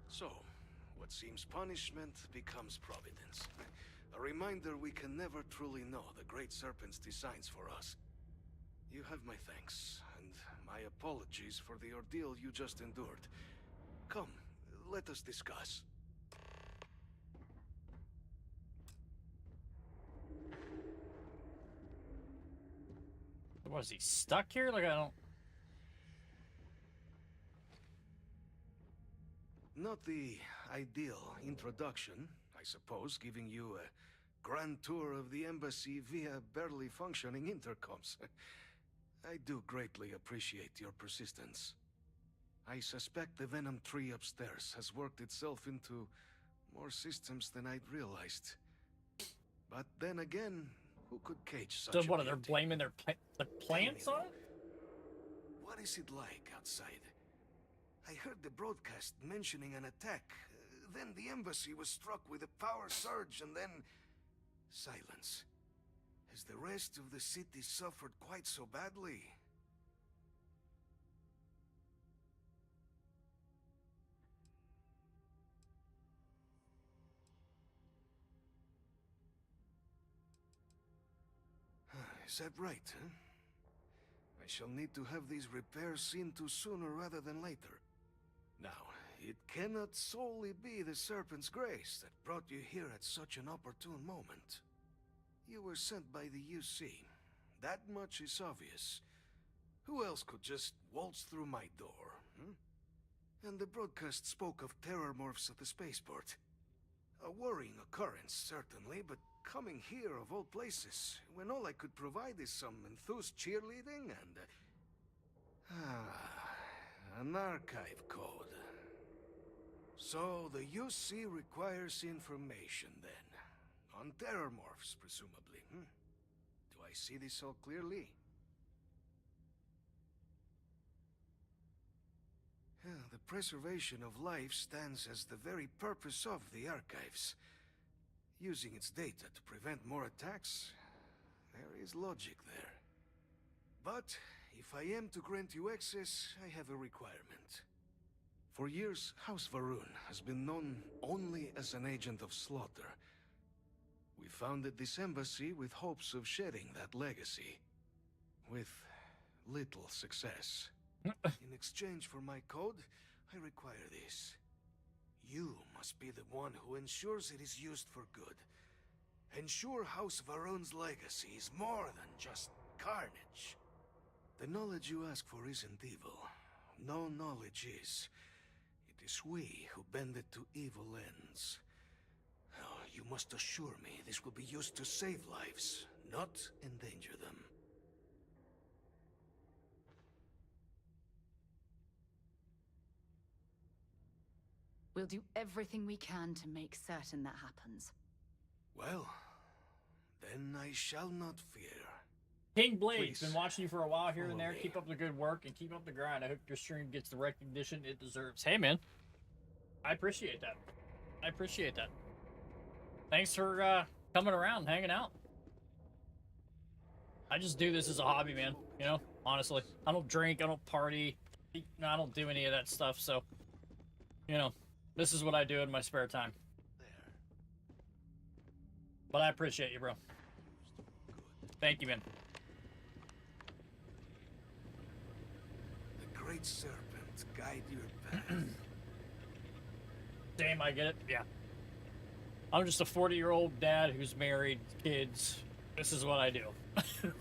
So, what seems punishment becomes providence. A reminder we can never truly know the Great Serpent's designs for us. You have my thanks, and my apologies for the ordeal you just endured. Come, let us discuss. Was he stuck here? Like, I don't... Not the ideal introduction, I suppose, giving you a grand tour of the embassy via barely functioning intercoms. I do greatly appreciate your persistence. I suspect the Venom tree upstairs has worked itself into more systems than I'd realized. But then again, who could cage such So a what, are they beauty? blaming their the plants on it? What is it like outside? I heard the broadcast mentioning an attack. Then the embassy was struck with a power surge, and then... silence. Has the rest of the city suffered quite so badly? Is that right, huh? I shall need to have these repairs seen to sooner rather than later. Now, it cannot solely be the Serpent's grace that brought you here at such an opportune moment. You were sent by the UC. That much is obvious. Who else could just waltz through my door, hmm? And the broadcast spoke of terror morphs at the spaceport. A worrying occurrence, certainly, but coming here of all places, when all I could provide is some enthused cheerleading and... an archive code. So, the UC requires information, then. On terror morphs, presumably, hmm? Do I see this all clearly? The preservation of life stands as the very purpose of the archives. Using its data to prevent more attacks, there is logic there. But, if I am to grant you access, I have a requirement. For years, House Varun has been known only as an agent of slaughter. We founded this embassy with hopes of shedding that legacy. With little success. In exchange for my code, I require this. You must be the one who ensures it is used for good. Ensure House Varun's legacy is more than just carnage. The knowledge you ask for isn't evil. No knowledge is. It is we who bend it to evil ends. Oh, you must assure me this will be used to save lives, not endanger them. We'll do everything we can to make certain that happens. Well, then I shall not fear. King Blade's Please, been watching you for a while here and follow there. me. Keep up the good work and keep up the grind. I hope your stream gets the recognition it deserves. Hey, man. I appreciate that. I appreciate that. Thanks for coming around, hanging out. I just do this as a hobby, man. You know, honestly. I don't drink. I don't party. I don't do any of that stuff. So, you know, this is what I do in my spare time. But I appreciate you, bro. Thank you, man. The Great Serpent guide your path. Damn, I get it. Yeah. I'm just a 40-year-old dad who's married, kids. This is what I do.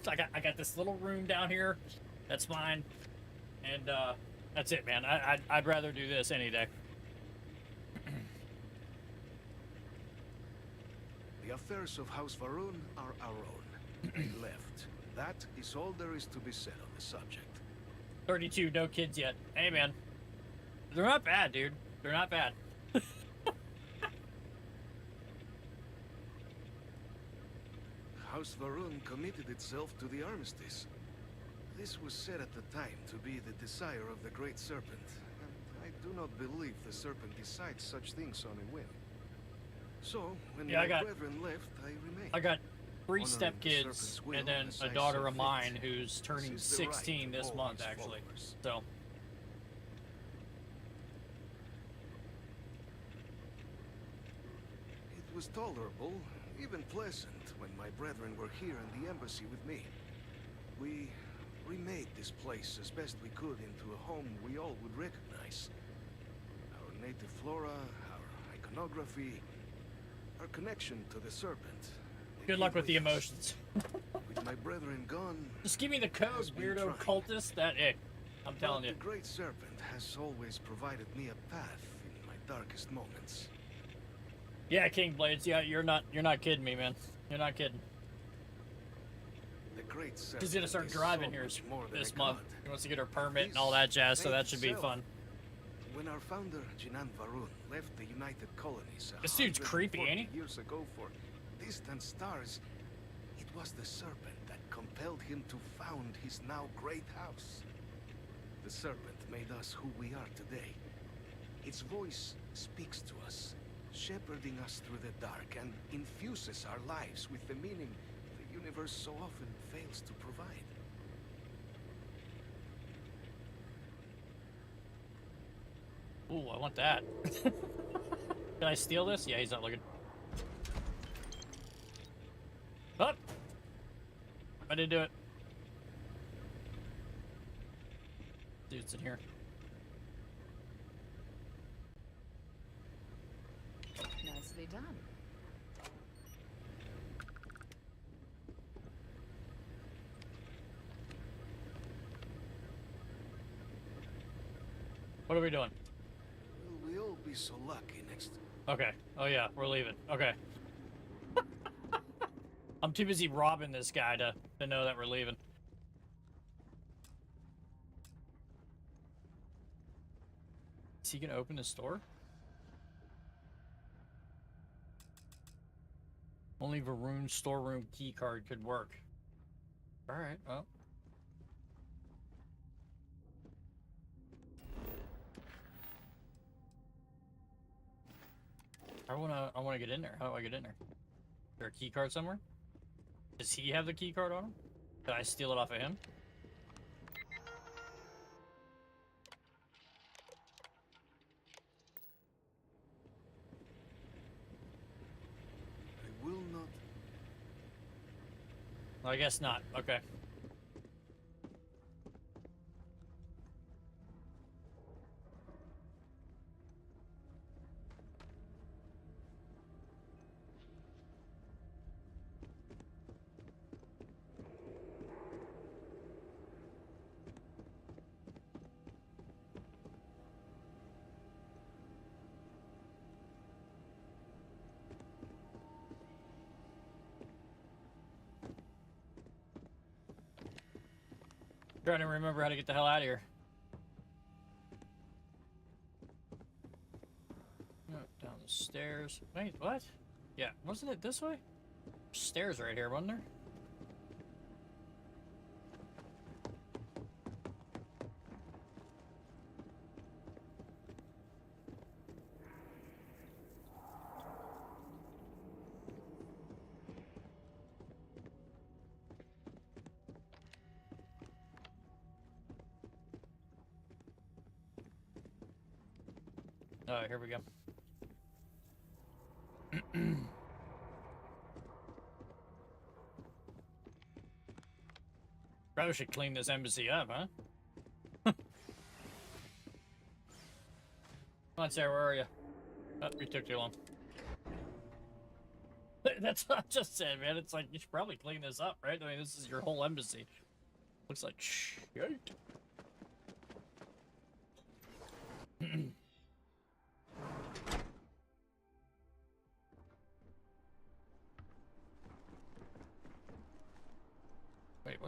I got this little room down here. That's mine. And that's it, man. I'd rather do this any day. The affairs of House Varun are our own. they left. That is all there is to be said on the subject. 32, no kids yet. Hey, man. They're not bad, dude. They're not bad. House Varun committed itself to the armistice. This was said at the time to be the desire of the Great Serpent, and I do not believe the Serpent decides such things on a whim. So, when my brethren left, I remained. I got 3 Honoring stepkids the Serpent's will and then as a I daughter saw of fit. mine who's turning This is the right 16 of this all month, his actually. followers. So, It was tolerable, even pleasant, when my brethren were here in the embassy with me. We remade this place as best we could into a home we all would recognize. Our native flora, our iconography, our connection to the Serpent. good luck with the emotions. With my brethren gone, Just give me the code, weirdo cultist. That, hey, I'm telling you. the Great Serpent has always provided me a path in my darkest moments. Yeah, King Blades. Yeah, you're not kidding me, man. You're not kidding. The Great Serpent She's gonna start is driving so here much more than this a month. god. She wants to get her permit and all that jazz, so that should be itself. fun. When our founder, Jinan Varun, left the United Colonies This dude's creepy, ain't he? 140 years ago for distant stars, it was the Serpent that compelled him to found his now great house. The Serpent made us who we are today. Its voice speaks to us, shepherding us through the dark and infuses our lives with the meaning the universe so often fails to provide. Ooh, I want that. Can I steal this? Yeah, he's not looking. Oh! I didn't do it. Dude's in here. Nicely done. What are we doing? We'll be so lucky next. Okay. Oh yeah, we're leaving. Okay. I'm too busy robbing this guy to know that we're leaving. Is he gonna open the store? Only Varun's storeroom keycard could work. Alright, well. I wanna get in there. How do I get in there? Is there a key card somewhere? Does he have the key card on him? Did I steal it off of him? I will not. Well, I guess not. Okay. Trying to remember how to get the hell out of here. Oh, down the stairs. Wait, what? Yeah, wasn't it this way? Stairs right here, wasn't there? Oh, here we go. Probably should clean this embassy up, huh? Come on, Sarah, where are you? Oh, you took too long. That's what I just said, man. It's like, you should probably clean this up, right? I mean, this is your whole embassy. Looks like shit.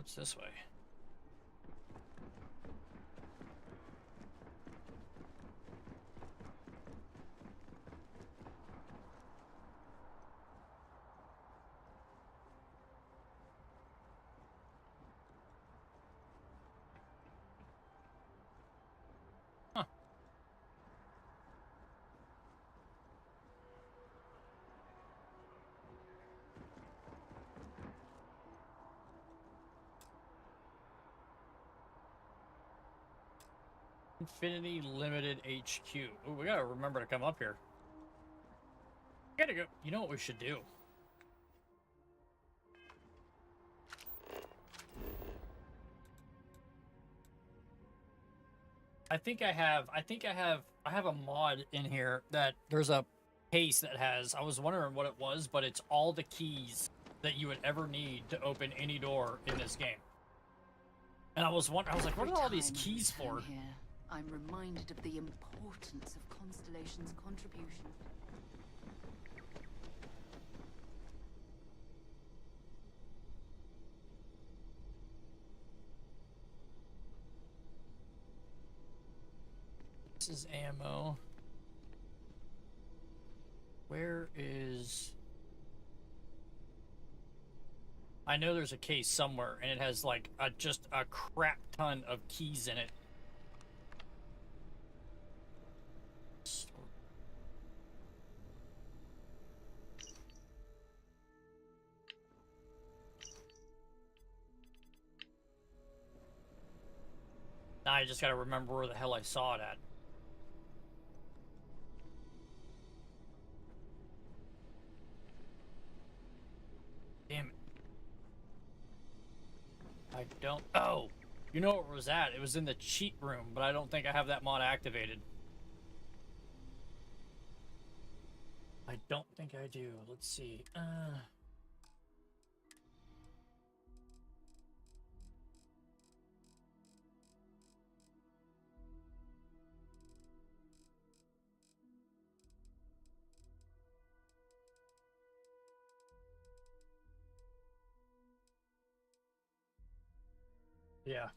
What's this way? Infinity Limited HQ. Ooh, we gotta remember to come up here. We gotta go. You know what we should do? I have a mod in here that there's a case that has, I was wondering what it was, but it's all the keys that you would ever need to open any door in this game. And I was wondering, I was like, what are all these keys for? Here, I'm reminded of the importance of Constellation's contribution. This is ammo. Where is... I know there's a case somewhere, and it has like just a crap ton of keys in it. Now I just gotta remember where the hell I saw it at. Damn it. I don't... Oh! You know where it was at? It was in the cheat room, but I don't think I have that mod activated. I don't think I do. Let's see. Yeah.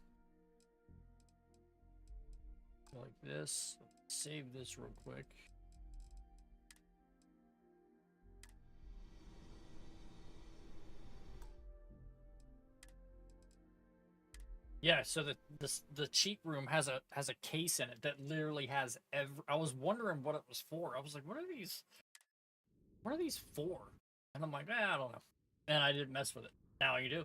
Like this. Save this real quick. Yeah, so the cheat room has a case in it that literally has I was wondering what it was for. I was like, what are these for? And I'm like, I don't know. And I didn't mess with it. Now you do.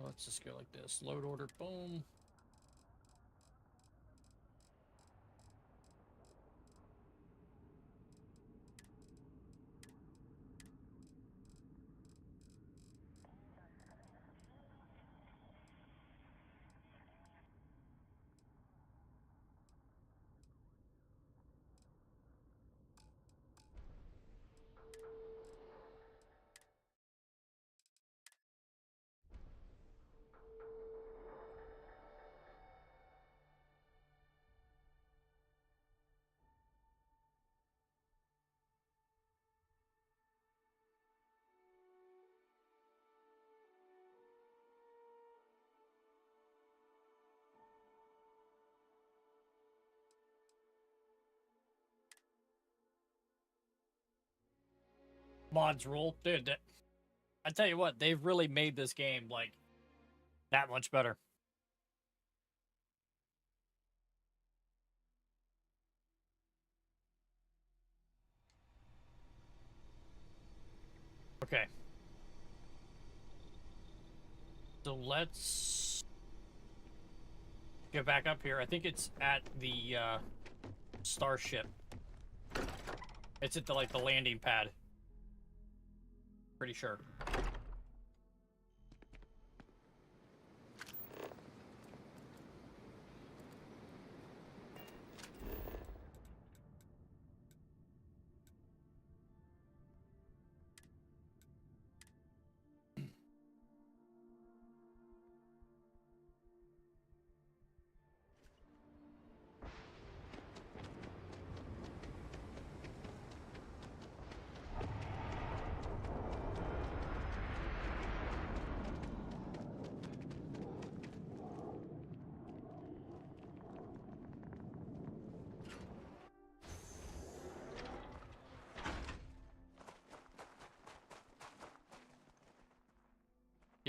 Let's just go like this. Load order, boom. Mods rule. Dude, I tell you what, they've really made this game, like, that much better. Okay. So let's get back up here. I think it's at the starship. It's at the like the landing pad. Pretty sure.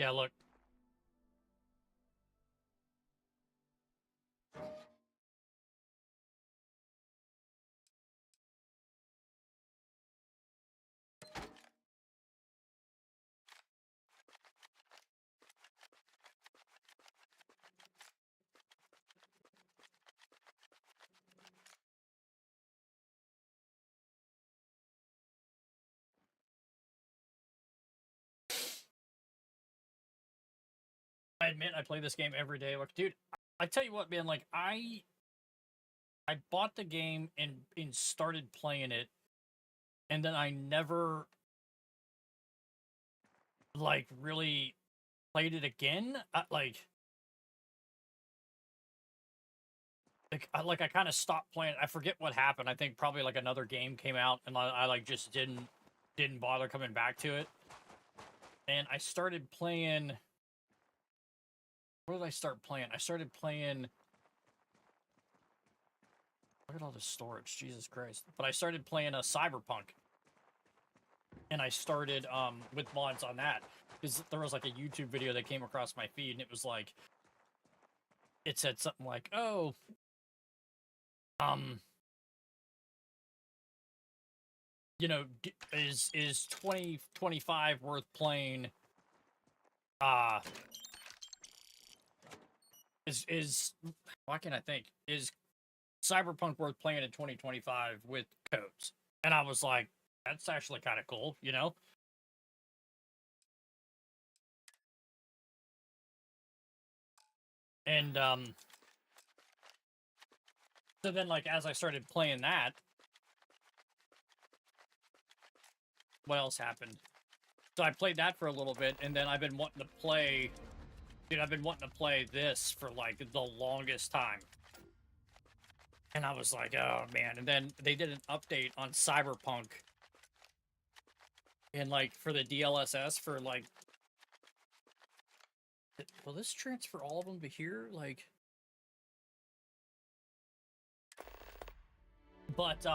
Yeah, look. I admit I play this game every day. Like, dude, I tell you what, man, like I bought the game and started playing it, and then I never like really played it again. I kind of stopped playing. I forget what happened. I think probably like another game came out, and I like just didn't bother coming back to it. And I started playing. What did I start playing? I started playing. Look at all this storage, Jesus Christ! But I started playing a Cyberpunk, and I started with mods on that because there was like a YouTube video that came across my feed, and it was like, it said something like, "Oh, you know, is 2025 worth playing? Is why can't I think? Is Cyberpunk worth playing in 2025 with codes?" And I was like, that's actually kind of cool, you know? And so then like as I started playing that, what else happened? So I played that for a little bit, and then I've been wanting to play, dude, I've been wanting to play this for like the longest time. And I was like, oh man. And then they did an update on Cyberpunk. And like for the DLSS for like, will this transfer all of them to here? Like, but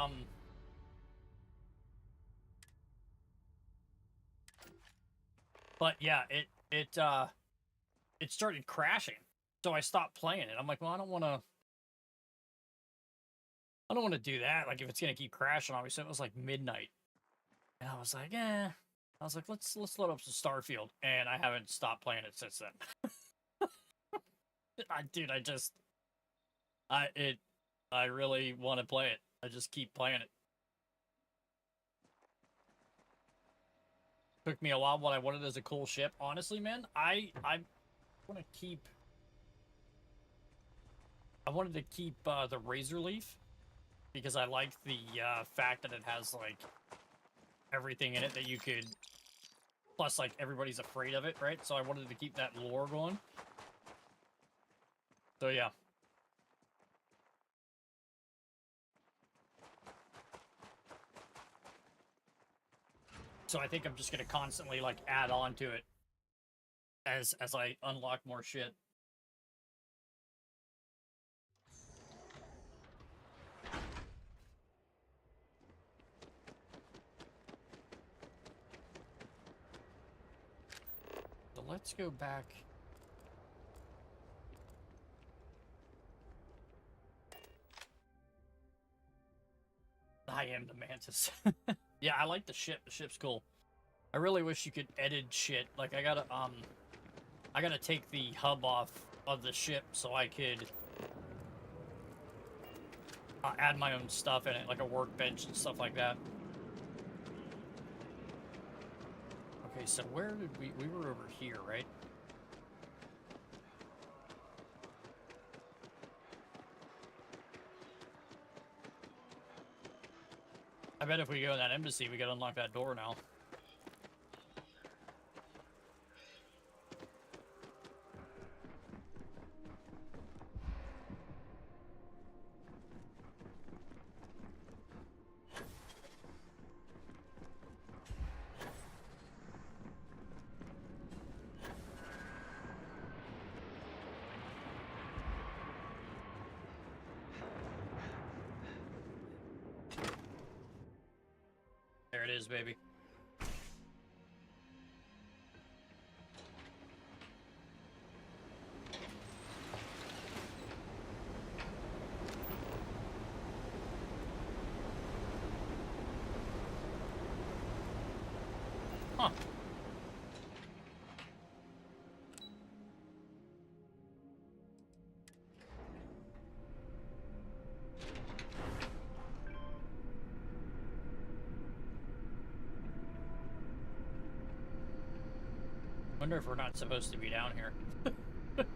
yeah, it started crashing. So I stopped playing it. I'm like, well, I don't want to do that. Like if it's gonna keep crashing, obviously it was like midnight. And I was like, I was like, let's load up some Starfield, and I haven't stopped playing it since then. Dude, I really want to play it. I just keep playing it. Took me a while. What I wanted as a cool ship, honestly, man. I want to keep. I wanted to keep the Razor Leaf because I like the fact that it has like everything in it that you could. Plus, like everybody's afraid of it, right? So I wanted to keep that lore going. So yeah. So I think I'm just gonna constantly like add on to it as I unlock more shit. So let's go back. I am the Mantis. Yeah, I like the ship. The ship's cool. I really wish you could edit shit. Like I gotta take the hub off of the ship so I could add my own stuff in it, like a workbench and stuff like that. Okay, so where did we were over here, right? I bet if we go in that embassy, we gotta unlock that door now. There it is, baby. Huh. Wonder if we're not supposed to be down here. What?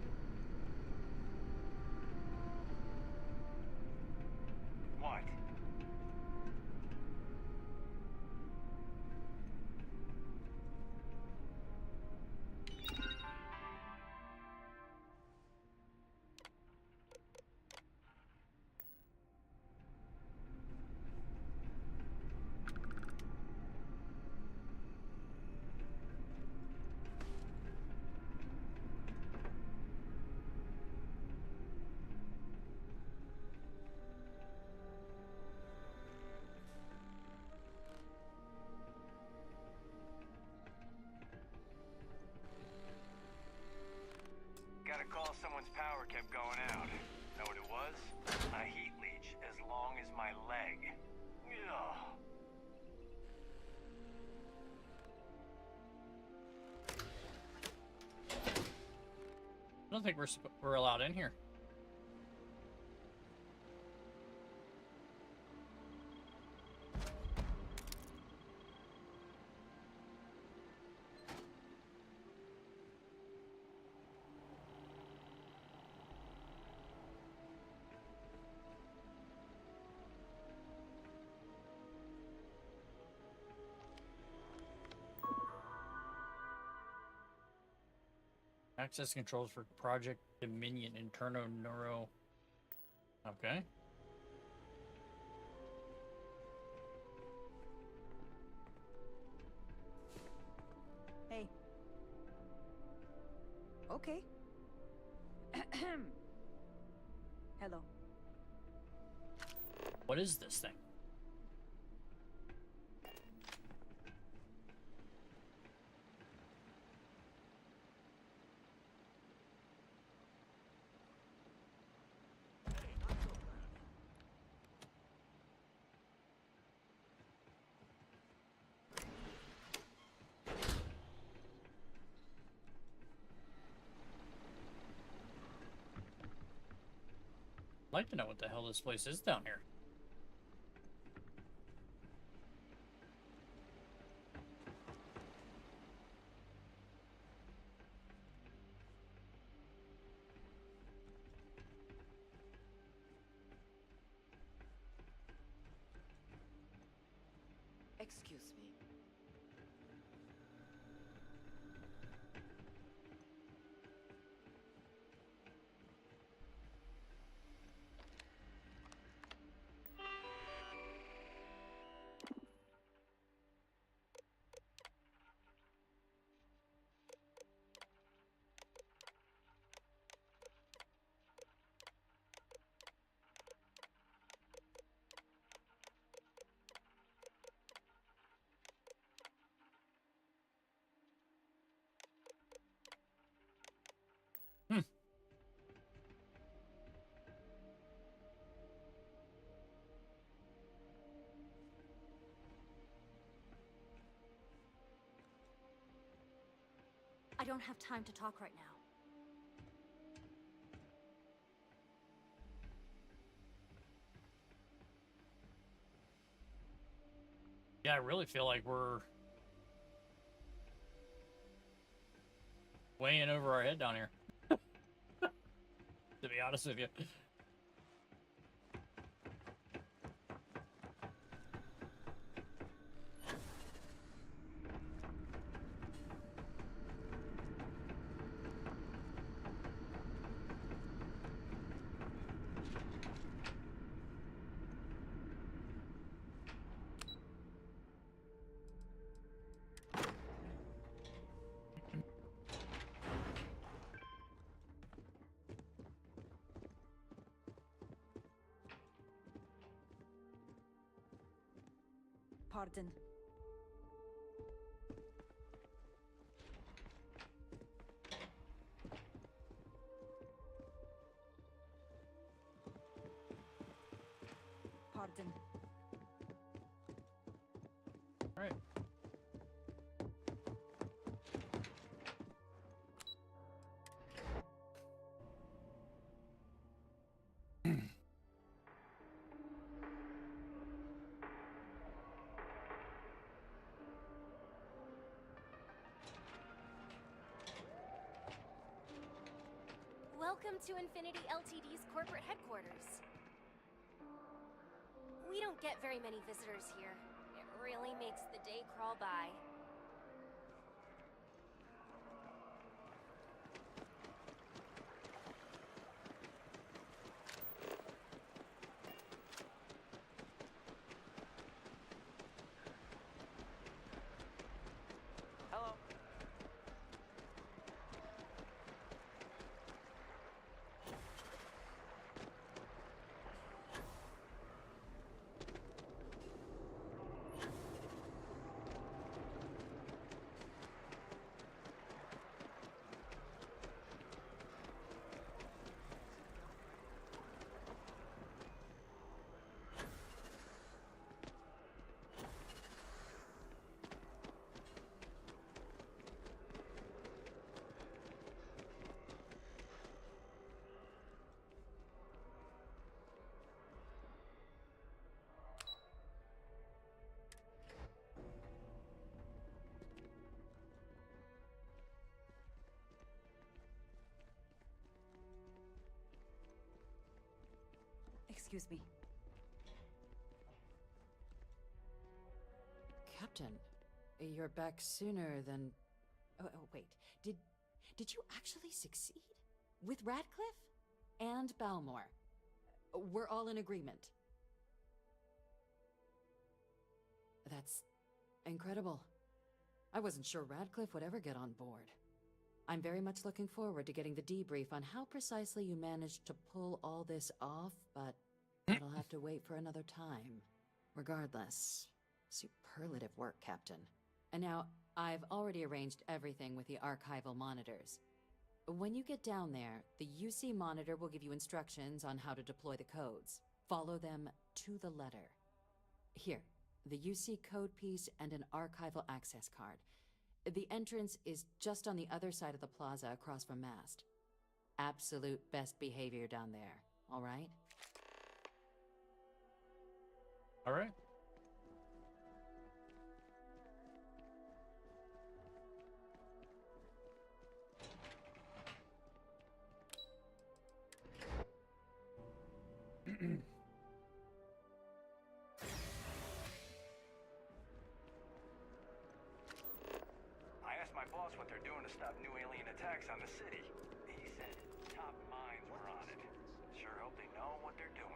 Got a call someone's power kept going out. Know what it was? A heat leech as long as my leg. Ugh. I don't think we're allowed in here. Access controls for Project Dominion Interno Neuro. Okay. Hey. Okay. Hello. What is this thing? I'd like to know what the hell this place is down here. Excuse me. I don't have time to talk right now. Yeah, I really feel like we're way in over our head down here. To be honest with you. Pardon. Pardon. All right. Welcome to Infinity Ltd's corporate headquarters. We don't get very many visitors here. It really makes the day crawl by. Hello. Excuse me. Captain, you're back sooner than... Oh, wait. Did you actually succeed? With Radcliffe? And Balmore? We're all in agreement. That's incredible. I wasn't sure Radcliffe would ever get on board. I'm very much looking forward to getting the debrief on how precisely you managed to pull all this off, but that'll have to wait for another time. Regardless, superlative work, Captain. And now, I've already arranged everything with the archival monitors. When you get down there, the UC monitor will give you instructions on how to deploy the codes. Follow them to the letter. Here, the UC code piece and an archival access card. The entrance is just on the other side of the plaza across from Mast. Absolute best behavior down there, all right? All right. I asked my boss what they're doing to stop new alien attacks on the city. He said top minds were on it. Sure hope they know what they're doing.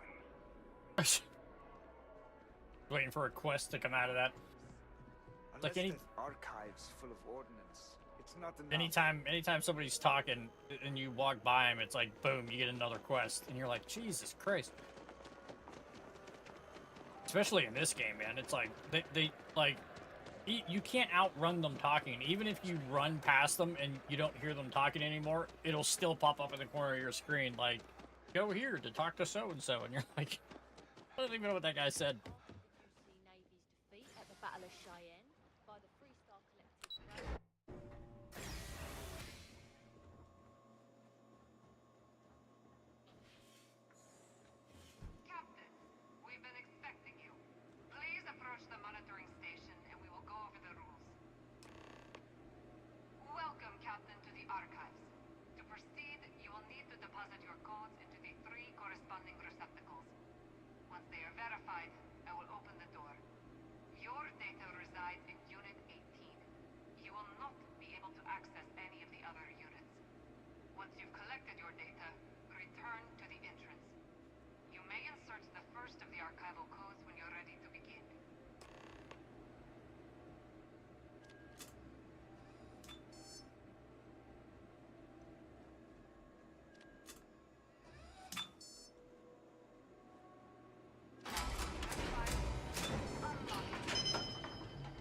Waiting for a quest to come out of that. It's like any there's archives full of ordnance, it's not enough. anytime somebody's talking and you walk by them, it's like boom, you get another quest, and you're like, Jesus Christ. Especially in this game, man, it's like they like you can't outrun them talking. Even if you run past them and you don't hear them talking anymore, it'll still pop up in the corner of your screen like, go here to talk to so and so, and you're like, I don't even know what that guy said. Navy's defeat at the Battle of Cheyenne by the Freestar Collective. Captain, we've been expecting you. Please approach the monitoring station and we will go over the rules. Welcome, Captain, to the archives. To proceed, you will need to deposit your codes into the 3 corresponding receptacles. Once they are verified, I will open the door. Your data resides in Unit 18. You will not be able to access any of the other units. Once you've collected your data, return to the entrance. You may insert the first of the archival codes when you're ready to begin.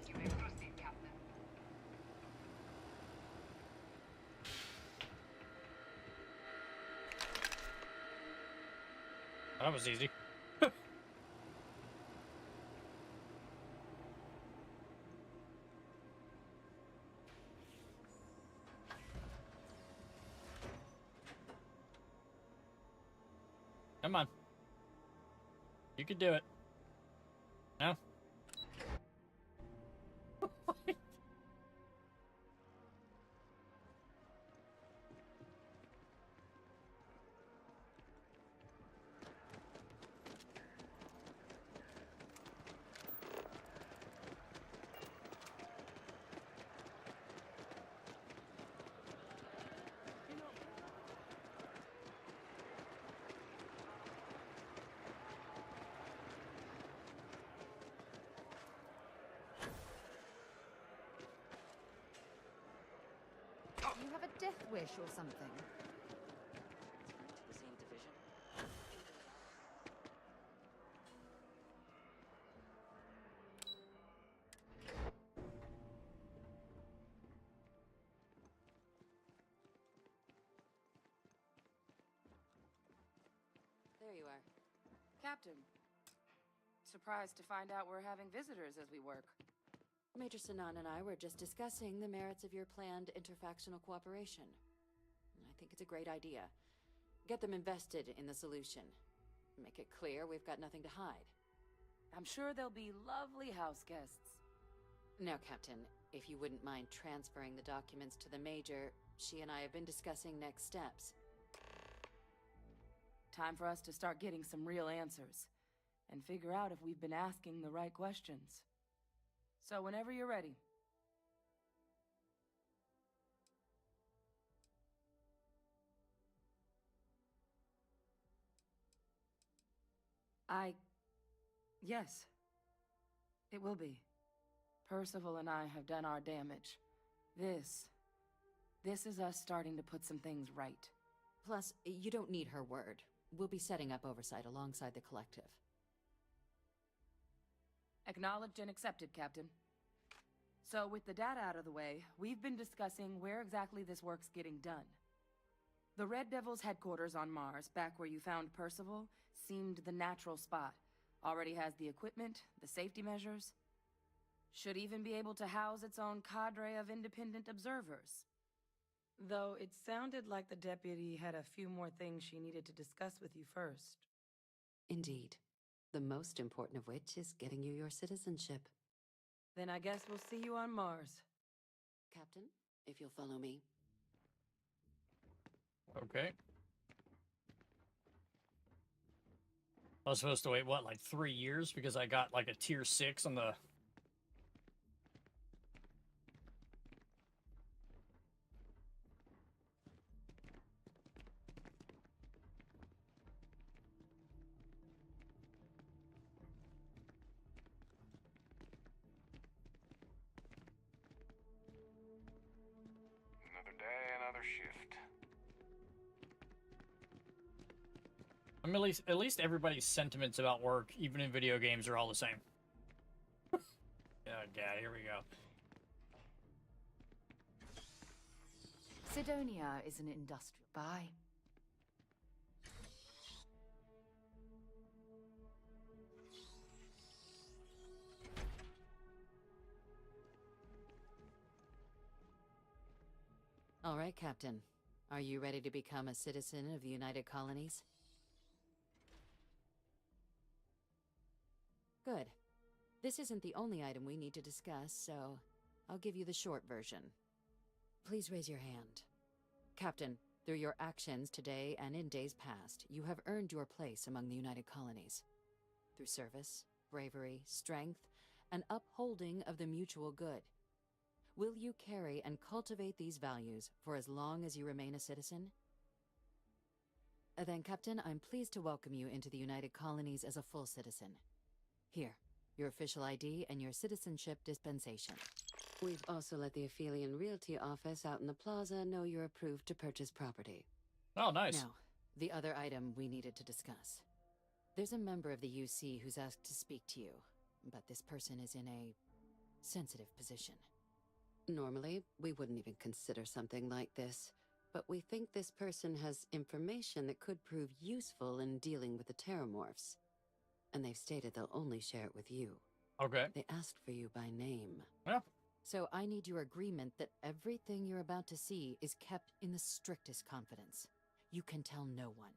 You may proceed, Captain. That was easy. Come on. You can do it. No? death wish or something? The same division? There you are. Captain. Surprised to find out we're having visitors as we work. Major Sanan and I were just discussing the merits of your planned interfactional cooperation. I think it's a great idea. Get them invested in the solution. Make it clear we've got nothing to hide. I'm sure they'll be lovely house guests. Now, Captain, if you wouldn't mind transferring the documents to the Major, she and I have been discussing next steps. Time for us to start getting some real answers, and figure out if we've been asking the right questions. So whenever you're ready. Yes. It will be. Percival and I have done our damage. This is us starting to put some things right. Plus, you don't need her word. We'll be setting up oversight alongside the collective. Acknowledged and accepted, Captain. So with the data out of the way, we've been discussing where exactly this work's getting done. The Red Devil's headquarters on Mars, back where you found Percival, seemed the natural spot. Already has the equipment, the safety measures. Should even be able to house its own cadre of independent observers. Though it sounded like the deputy had a few more things she needed to discuss with you first. Indeed. The most important of which is getting you your citizenship. Then I guess we'll see you on Mars. Captain, if you'll follow me. Okay. I was supposed to wait, what, like 3 years? Because I got like a tier 6 on the... Another day, another shift. I mean, at least everybody's sentiments about work, even in video games, are all the same. Oh, God, here we go. Sidonia is an industrial. Bye. All right, Captain. Are you ready to become a citizen of the United Colonies? Good. This isn't the only item we need to discuss, so I'll give you the short version. Please raise your hand. Captain, through your actions today and in days past, you have earned your place among the United Colonies. Through service, bravery, strength, and upholding of the mutual good. Will you carry and cultivate these values for as long as you remain a citizen? Then, Captain, I'm pleased to welcome you into the United Colonies as a full citizen. Here, your official ID and your citizenship dispensation. We've also let the Aphelion Realty office out in the plaza know you're approved to purchase property. Oh, nice. Now, the other item we needed to discuss. There's a member of the UC who's asked to speak to you, but this person is in a sensitive position. Normally, we wouldn't even consider something like this, but we think this person has information that could prove useful in dealing with the Terramorphs. And they've stated they'll only share it with you. Okay. They asked for you by name. Yeah. So I need your agreement that everything you're about to see is kept in the strictest confidence. You can tell no one.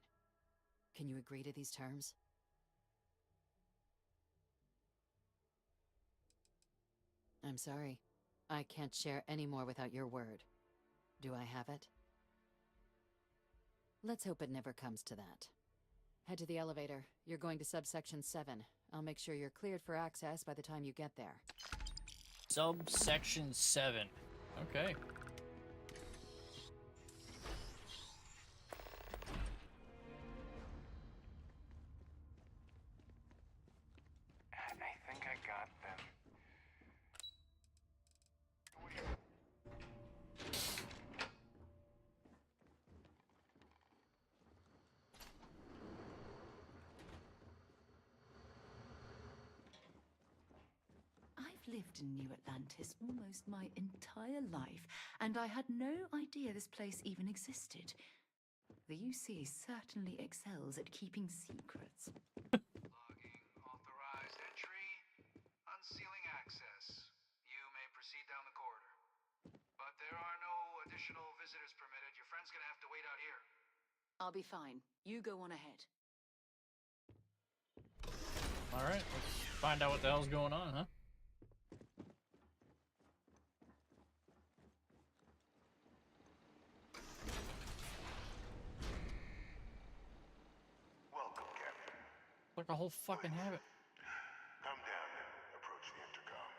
Can you agree to these terms? I'm sorry. I can't share any more without your word. Do I have it? Let's hope it never comes to that. Head to the elevator. You're going to subsection 7. I'll make sure you're cleared for access by the time you get there. Subsection 7. Okay. I think I got them. lived in New Atlantis almost my entire life, and I had no idea this place even existed. The UC certainly excels at keeping secrets. Authorized entry. Unsealing access. You may proceed down the corridor. But there are no additional visitors permitted. Your friend's gonna have to wait out here. I'll be fine. You go on ahead. Alright, let's find out what the hell's going on, huh? Welcome, Captain. Like a whole fucking habit. Come down and approach the intercom.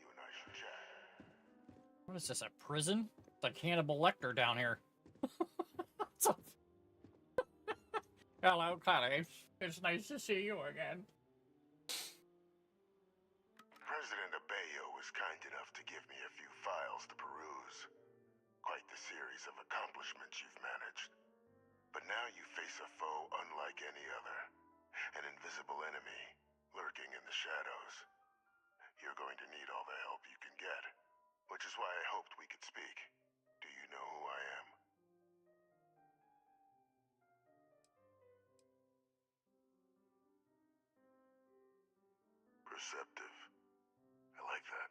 You and I should chat. What is this, a prison? It's like Hannibal Lecter down here. Hello, Connie. It's nice to see you again. President Abeyo was kind enough to give me a few files to peruse. Quite the series of accomplishments you've managed. But now you face a foe unlike any other. An invisible enemy, lurking in the shadows. You're going to need all the help you can get. Which is why I hoped we could speak. Do you know who I am? Perceptive. I like that.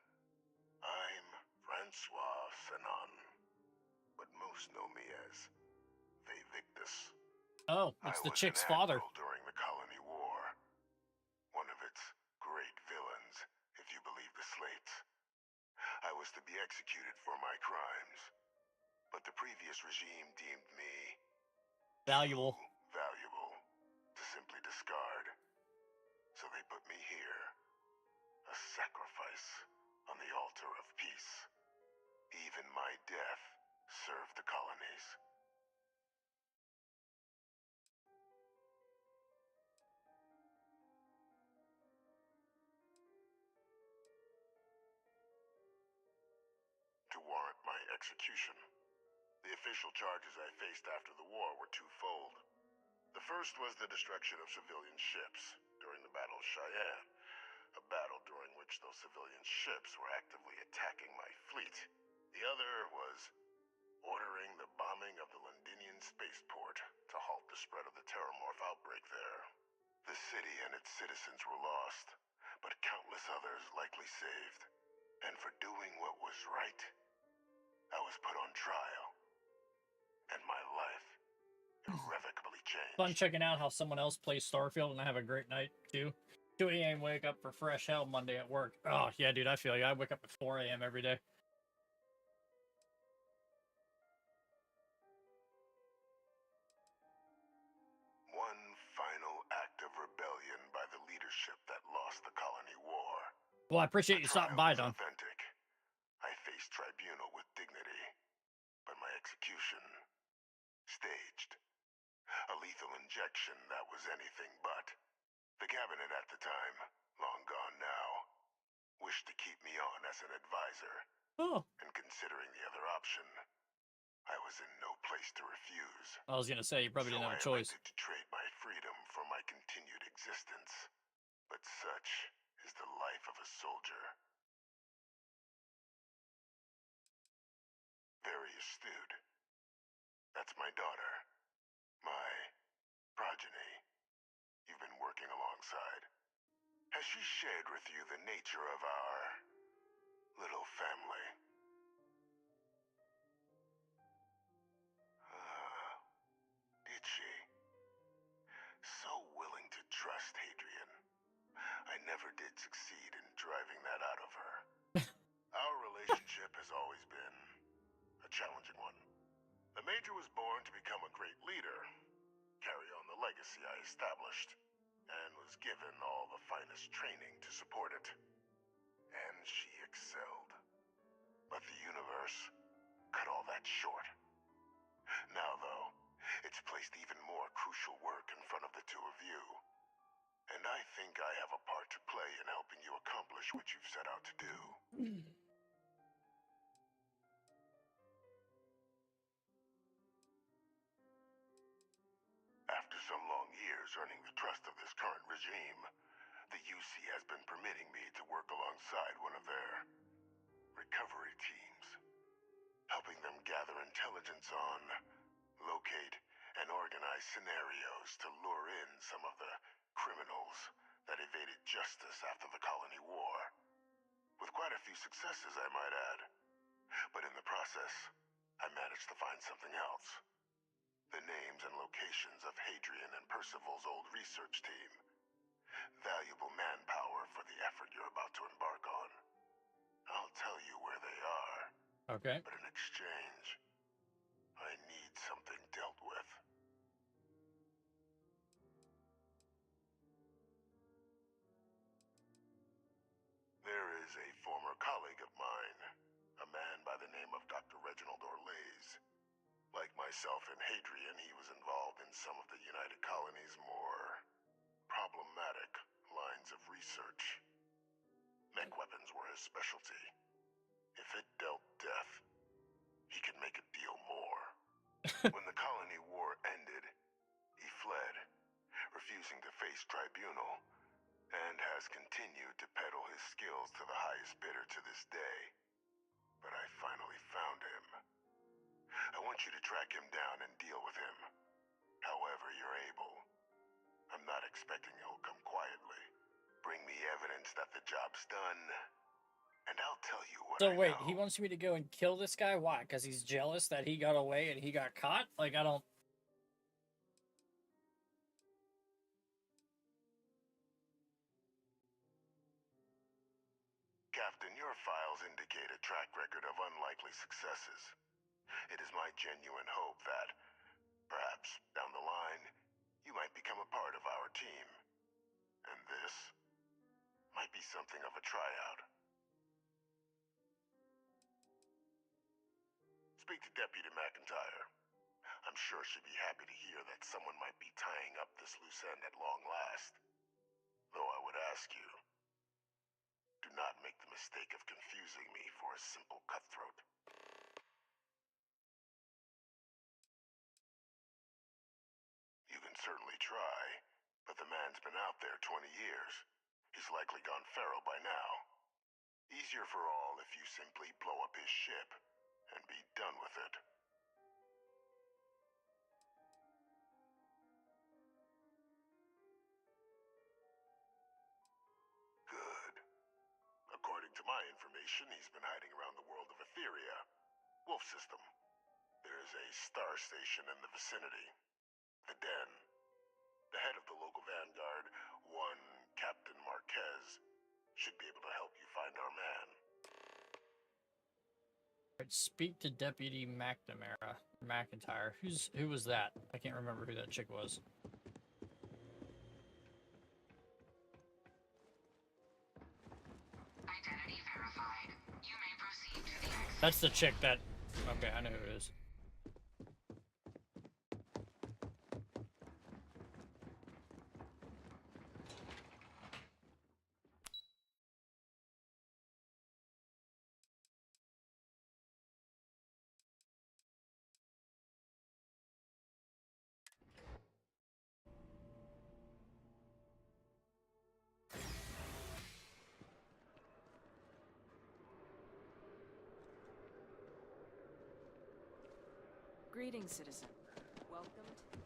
I'm Francois Sanon, but most know me as Victus. Oh, it's the chick's father. During the Colony War. One of its great villains, if you believe the slates. I was to be executed for my crimes, but the previous regime deemed me valuable to simply discard. So they put me here, a sacrifice on the altar of peace. Even my death served the colonies. To warrant my execution. The official charges I faced after the war were twofold. The first was the destruction of civilian ships during the Battle of Cheyenne, a battle during which those civilian ships were actively attacking my fleet. The other was ordering the bombing of the Londinian spaceport to halt the spread of the Terramorph outbreak there. The city and its citizens were lost, but countless others likely saved. And for doing what was right, I was put on trial. And my life irrevocably changed. Fun checking out how someone else plays Starfield and I have a great night too. 2 a.m. wake up for fresh hell Monday at work. Oh yeah, dude, I feel you. I wake up at 4 a.m. every day. One final act of rebellion by the leadership that lost the Colony War. Well, I appreciate you stopping by, Don. Authentic. I faced tribunal with dignity, but my execution staged. A lethal injection that was anything but. The cabinet at the time, long gone now, wished to keep me on as an advisor. Oh. And considering the other option, I was in no place to refuse. I was gonna say, you probably didn't have a choice. I elected to trade my freedom for my continued existence. But such is the life of a soldier. Very astute. That's my daughter. My progeny. You've been working alongside. Has she shared with you the nature of our little family? Did she? So willing to trust Hadrian. I never did succeed in driving that out of her. Our relationship has always been a challenging one. The Major was born to become a great leader, carry on the legacy I established, and was given all the finest training to support it. And she excelled. But the universe cut all that short. Now, though, it's placed even more crucial work in front of the two of you. And I think I have a part to play in helping you accomplish what you've set out to do. After some long years earning the trust of this current regime, the UC has been permitting me to work alongside alongside one of their recovery teams, helping them gather intelligence on, locate, and organize scenarios to lure in some of the criminals that evaded justice after the colony war. With quite a few successes, I might add. But in the process, I managed to find something else. The names and locations of Hadrian and Percival's old research team. Valuable manpower for the effort you're about to embark on. I'll tell you where they are. Okay. But in exchange, I need something dealt with. There is a former colleague of mine, a man by the name of Dr. Reginald Orlaise. Like myself and Hadrian, he was involved in some of the United Colony's more problematic lines of research. Mech weapons were his specialty. If it dealt death, he could make a deal more. When the colony war ended, he fled, refusing to face tribunal, and has continued to peddle his skills to the highest bidder to this day. But I finally found him. I want you to track him down and deal with him. However you're able. I'm not expecting he'll come quietly. Bring me evidence that the job's done, and I'll tell you what So I wait, know. he wants me to go and kill this guy? Why? Because he's jealous that he got away and he got caught? Like, I don't... Captain, your files indicate a track record of unlikely successes. It is my genuine hope that, perhaps, down the line, you might become a part of our team. And this might be something of a tryout. Speak to Deputy McIntyre. I'm sure she'd be happy to hear that someone might be tying up this loose end at long last. Though I would ask you, do not make the mistake of confusing me for a simple cutthroat. You can certainly try, but the man's been out there 20 years. He's likely gone feral by now. Easier for all if you simply blow up his ship and be done with it. Good. According to my information, he's been hiding around the world of Etheria. Wolf system. There's a star station in the vicinity. The Den. The head of the local vanguard, one Captain Marquez, should be able to help you find our man. Right, speak to Deputy McIntyre. Who was that? I can't remember who that chick was. Identity verified. You may proceed to the exit. That's the chick that... Okay, I know who it is. Greetings, citizen. Welcome to...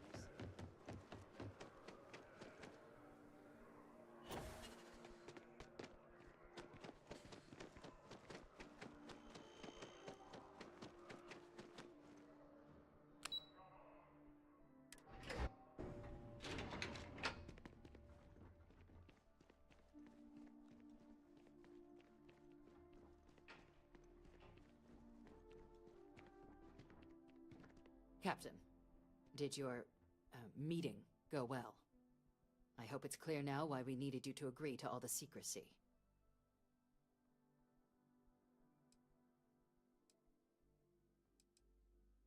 Captain, did your meeting go well? I hope it's clear now why we needed you to agree to all the secrecy.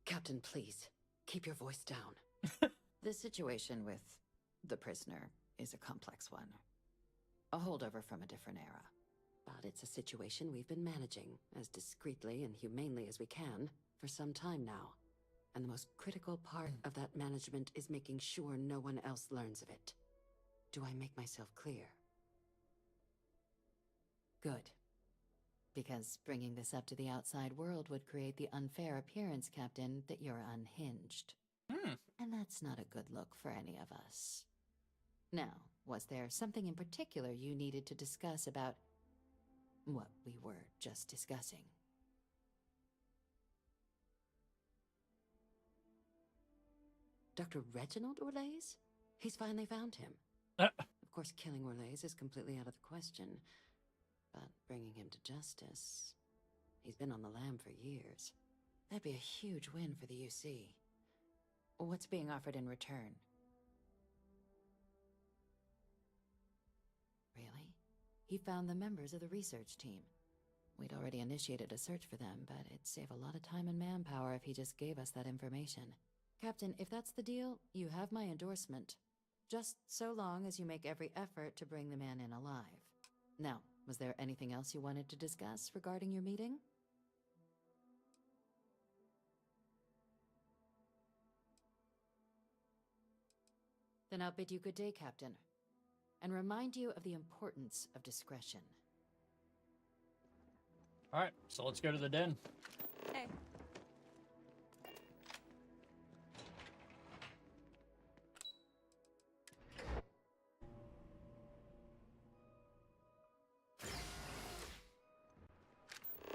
Captain, please, keep your voice down. The situation with the prisoner is a complex one. A holdover from a different era. But it's a situation we've been managing as discreetly and humanely as we can for some time now. And the most critical part of that management is making sure no one else learns of it. Do I make myself clear? Good. Because bringing this up to the outside world would create the unfair appearance, Captain, that you're unhinged. And that's not a good look for any of us. Now, was there something in particular you needed to discuss about what we were just discussing? Dr. Reginald Orlaise? He's finally found him. Of course, killing Orlaise is completely out of the question, but bringing him to justice... He's been on the lam for years. That'd be a huge win for the UC. What's being offered in return? Really? He found the members of the research team. We'd already initiated a search for them, but it'd save a lot of time and manpower if he just gave us that information. Captain, if that's the deal, you have my endorsement. Just so long as you make every effort to bring the man in alive. Now, was there anything else you wanted to discuss regarding your meeting? Then I'll bid you good day, Captain, and remind you of the importance of discretion. All right, so let's go to the den. Hey.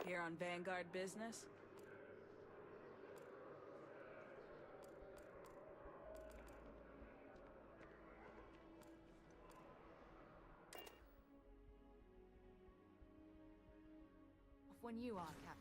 Here on Vanguard business? When you are, Captain.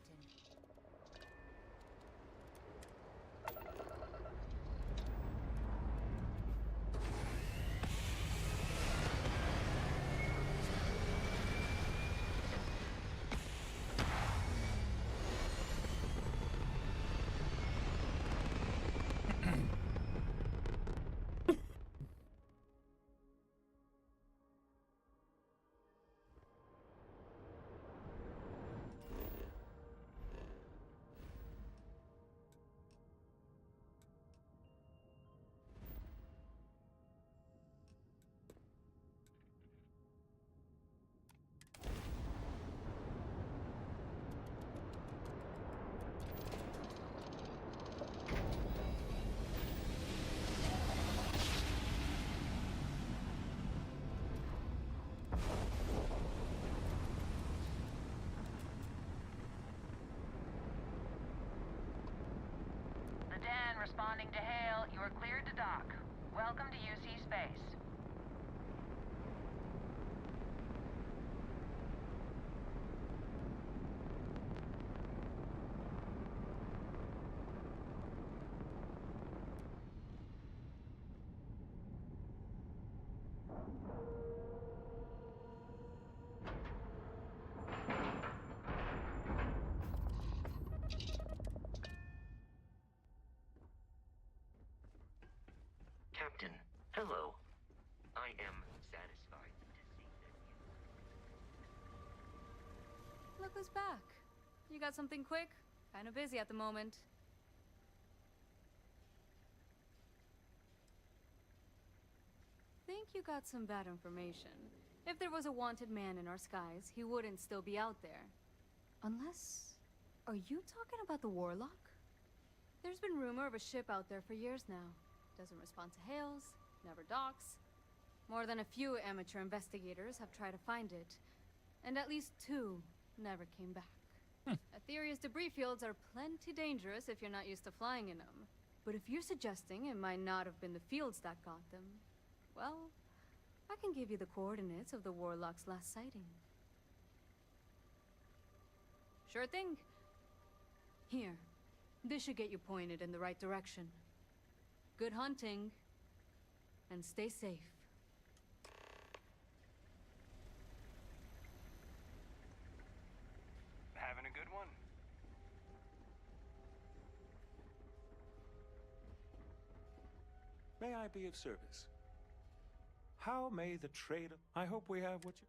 Responding to hail, you are cleared to dock. Welcome to UC space. Captain, hello. I am satisfied to see that you... Look who's back. You got something quick? Kinda busy at the moment. Think you got some bad information. If there was a wanted man in our skies, he wouldn't still be out there. Unless... Are you talking about the Warlock? There's been rumor of a ship out there for years now. Doesn't respond to hails, never docks. More than a few amateur investigators have tried to find it, and at least 2 never came back. Aetheria's debris fields are plenty dangerous if you're not used to flying in them. But if you're suggesting it might not have been the fields that got them, well, I can give you the coordinates of the Warlock's last sighting. Sure thing. Here, this should get you pointed in the right direction. Good hunting, and stay safe. Having a good one? May I be of service? How may the trade... I hope we have what you...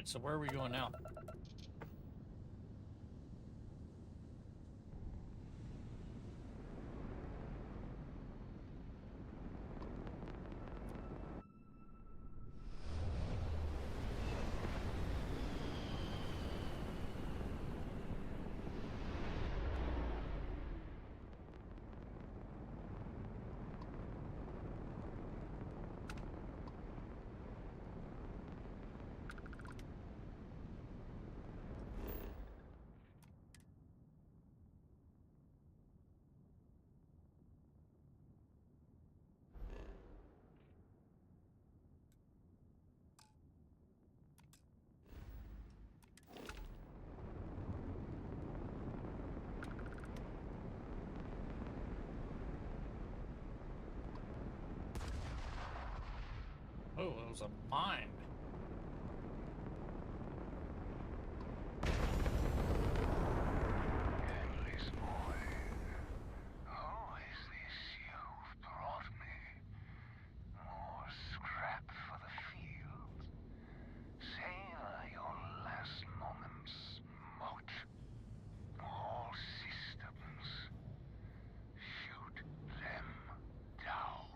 Alright, so where are we going now? Oh, it was a mine. Endless boy, who is this you've brought me? More scrap for the field. Savor your last moments, moat. All systems. Shoot them down.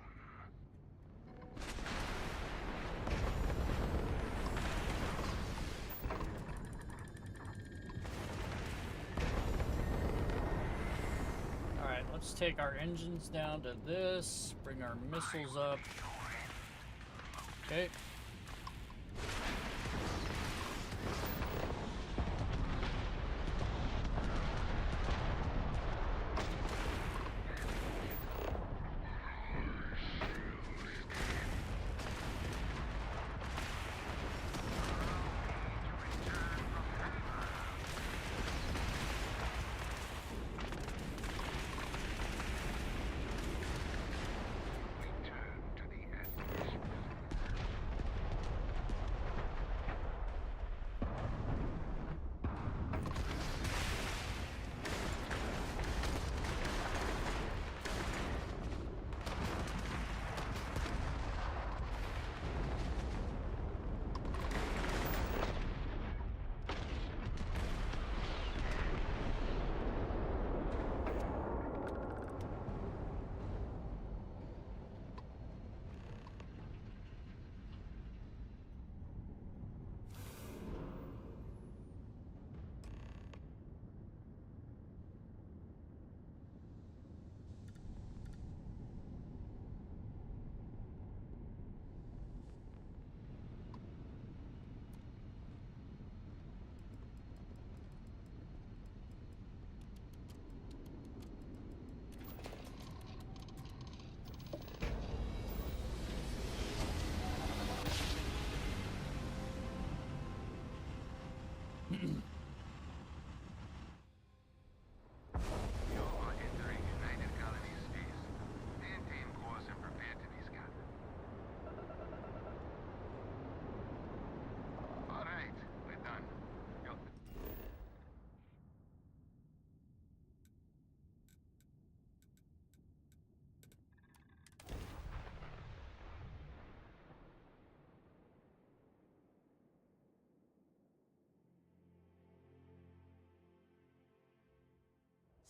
Alright, let's take our engines down to this, bring our missiles up. Okay. You're entering United Colonies space. Maintain course and prepare to be scattered. All right, we're done. Go.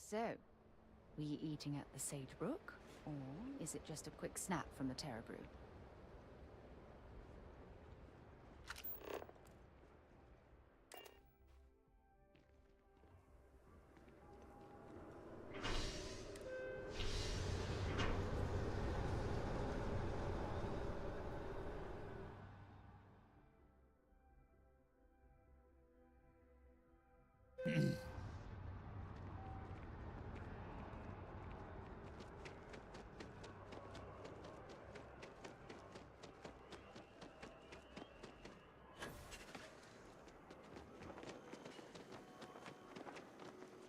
So, were you eating at the Sagebrook, or is it just a quick snap from the Terra Brew?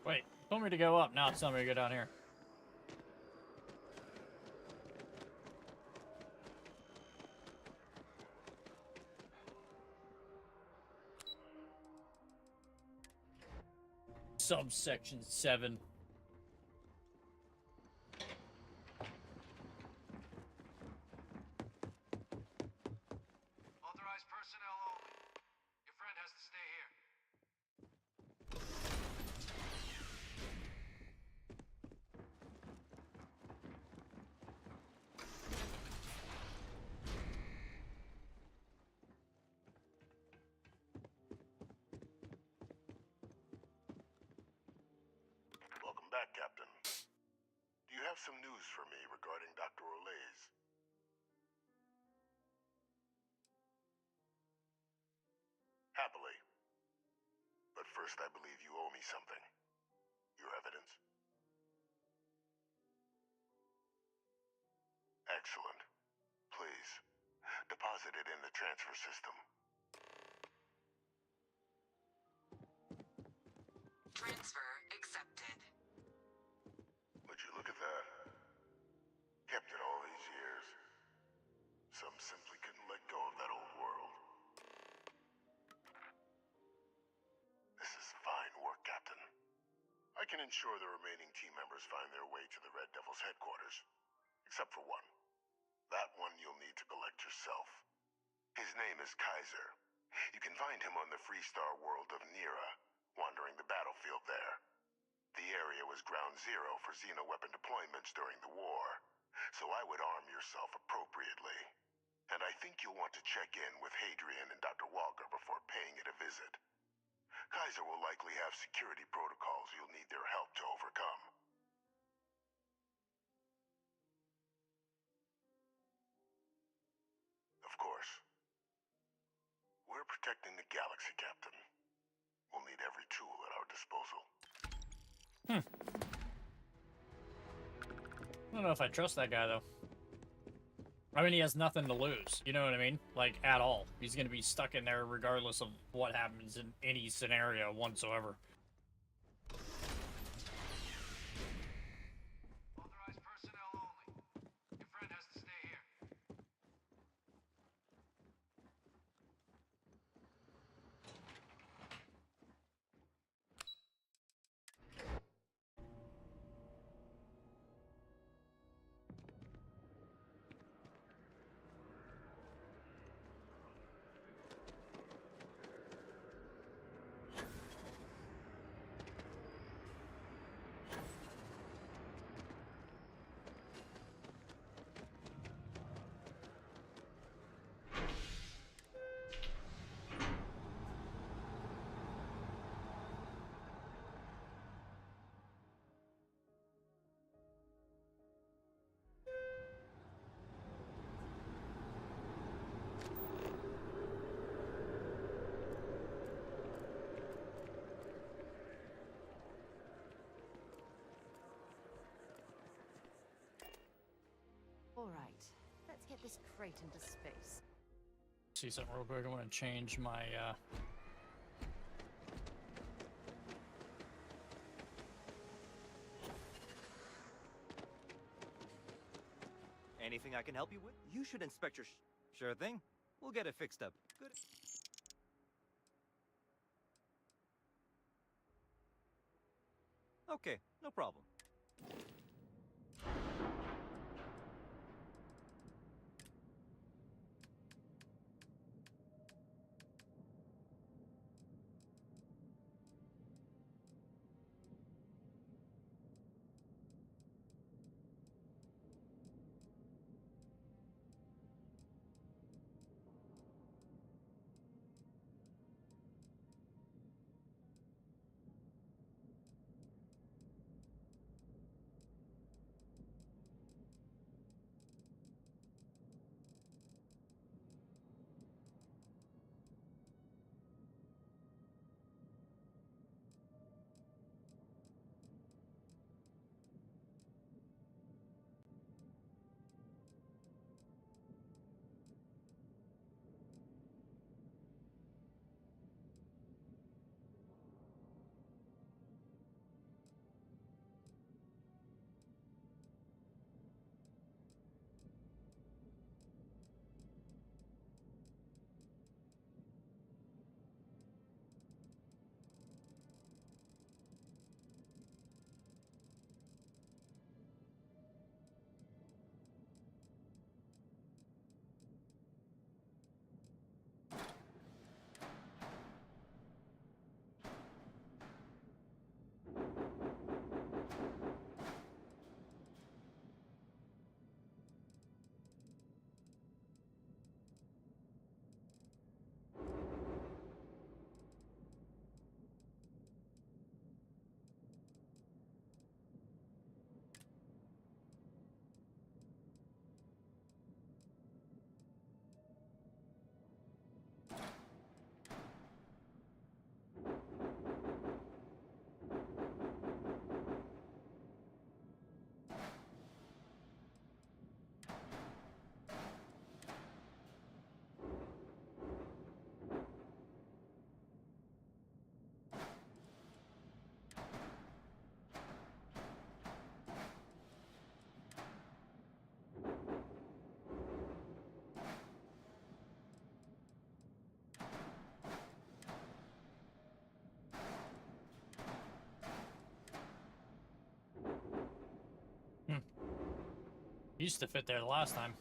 Wait, told me to go up, now it's telling me to go down here. Subsection 7. Authorized personnel only. Your friend has back, Captain. Do you have some news for me regarding Dr. Olays? Happily. But first, I believe you owe me something. Your evidence? Excellent. Please, deposit it in the transfer system. Transfer accepted. Would you look at that? Kept it all these years. Some simply couldn't let go of that old world. This is fine work, Captain. I can ensure the remaining team members find their way to the Red Devil's headquarters. Except for one. That one you'll need to collect yourself. His name is Kaiser. You can find him on the Freestar world of Nira, wandering the battlefield there. The area was ground zero for xeno-weapon deployments during the war, so I would arm yourself appropriately. And I think you'll want to check in with Hadrian and Dr. Walker before paying it a visit. Kaiser will likely have security protocols you'll need their help to overcome. Of course. We're protecting the galaxy, Captain. We'll need every tool at our disposal. I don't know if I trust that guy, though. I mean, he has nothing to lose. You know what I mean? Like, at all. He's going to be stuck in there regardless of what happens in any scenario whatsoever. Authorized personnel only. Your friend has to stay here. All right, let's get this crate into space. See something real quick. I want to change my Anything I can help you with? You should inspect your Sure thing. We'll get it fixed up. Good. Okay, no problem. Used to fit there the last time.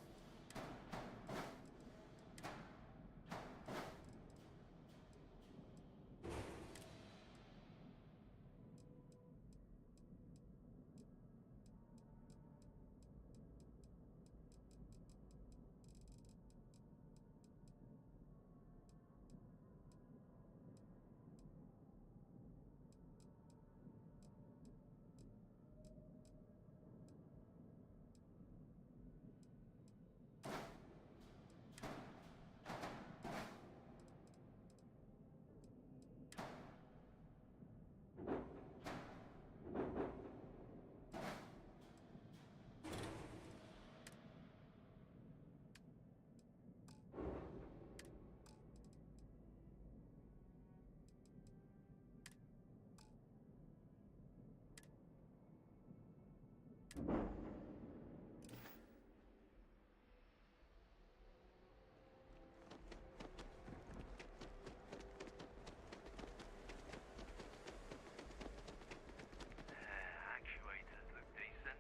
Actuators look decent.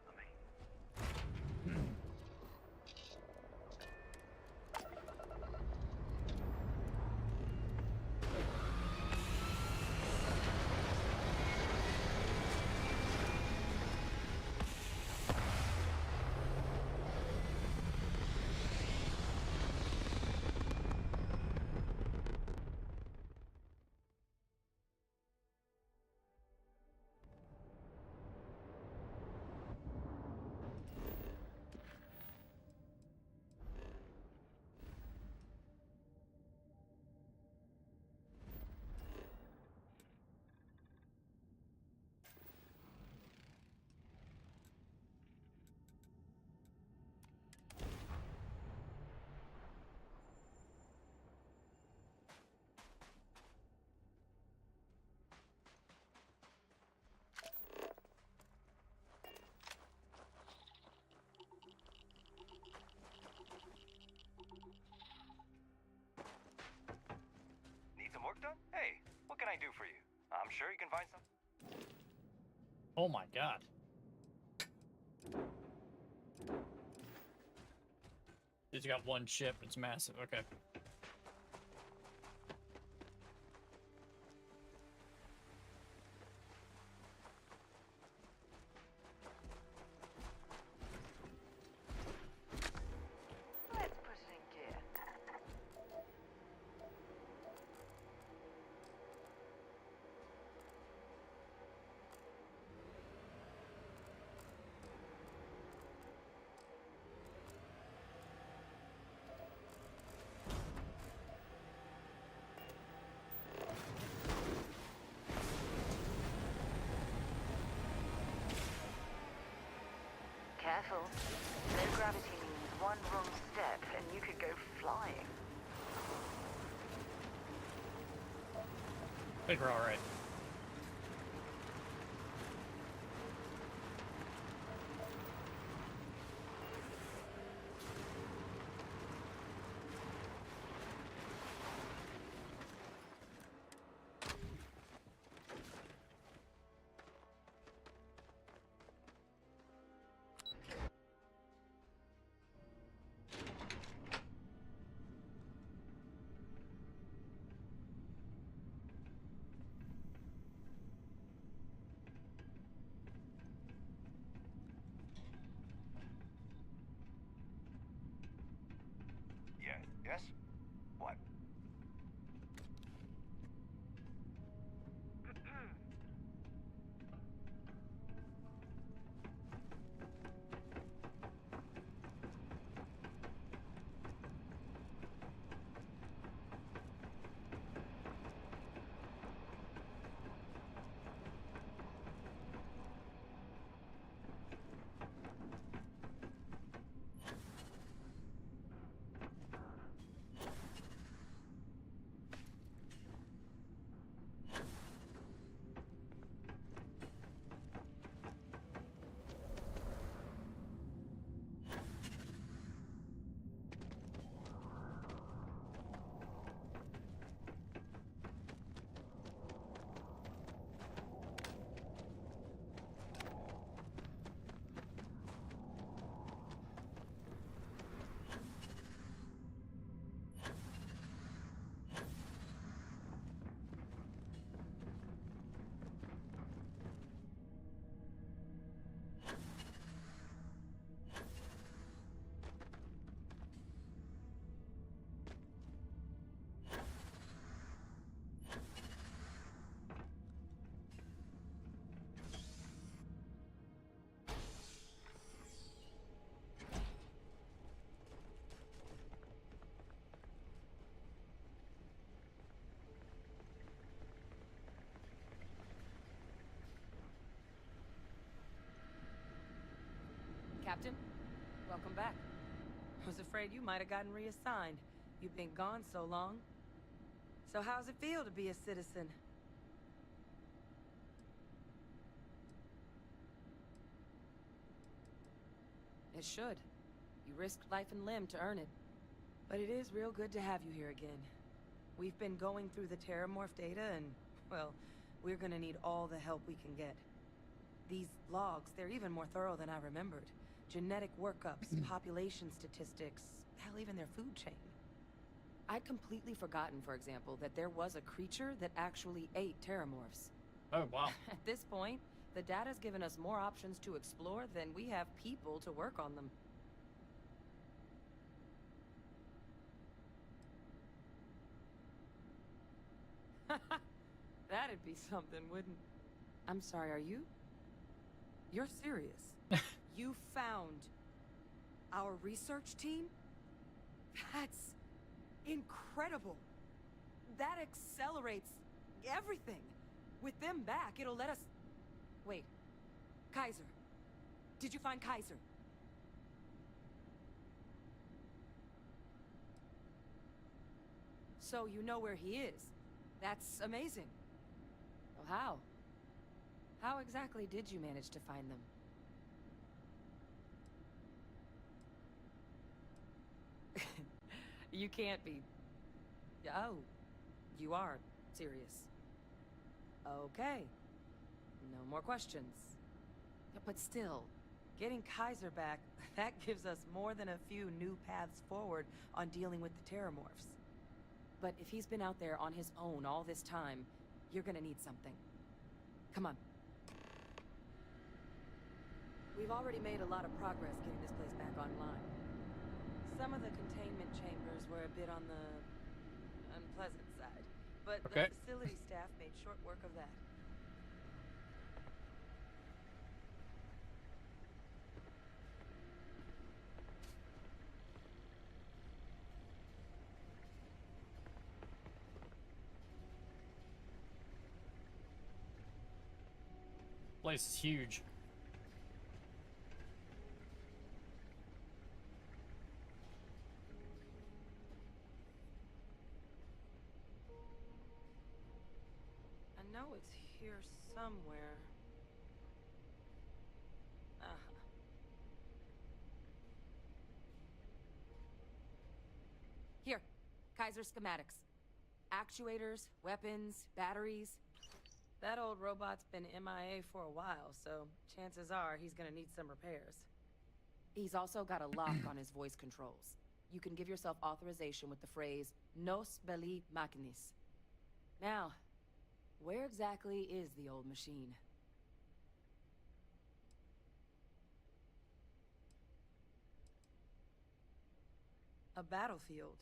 I mean, need some work done? Hey, what can I do for you? I'm sure you can find some. Oh my god. It's got one ship. It's massive. Okay. Let's put it in gear. Careful. No gravity means one wrong step and you could go flying. I think we're all right. Yes? What? Captain, welcome back. I was afraid you might have gotten reassigned. You've been gone so long. So how's it feel to be a citizen? It should. You risked life and limb to earn it. But it is real good to have you here again. We've been going through the Terramorph data and, well, we're gonna need all the help we can get. These logs, they're even more thorough than I remembered. Genetic workups, population statistics, hell, even their food chain. I'd completely forgotten, for example, that there was a creature that actually ate Terramorphs. Oh, wow. At this point, the data's given us more options to explore than we have people to work on them. That'd be something, wouldn't... I'm sorry, are you? You're serious? You found our research team? That's incredible. That accelerates everything. With them back, it'll let us... Wait. Kaiser. Did you find Kaiser? So you know where he is. That's amazing. Well, how? How exactly did you manage to find them? You can't be... Oh, you are serious. Okay. No more questions. But still, getting Kaiser back, that gives us more than a few new paths forward on dealing with the Terramorphs. But if he's been out there on his own all this time, you're gonna need something. Come on. We've already made a lot of progress getting this place back online. Some of the containment chambers were a bit on the unpleasant side, but the facility staff made short work of that. Place is huge. I know it's here somewhere. Here, Kaiser schematics. Actuators, weapons, batteries. That old robot's been MIA for a while, so chances are he's gonna need some repairs. He's also got a lock on his voice controls. You can give yourself authorization with the phrase, Nos belli machinis. Now, where exactly is the old machine? A battlefield?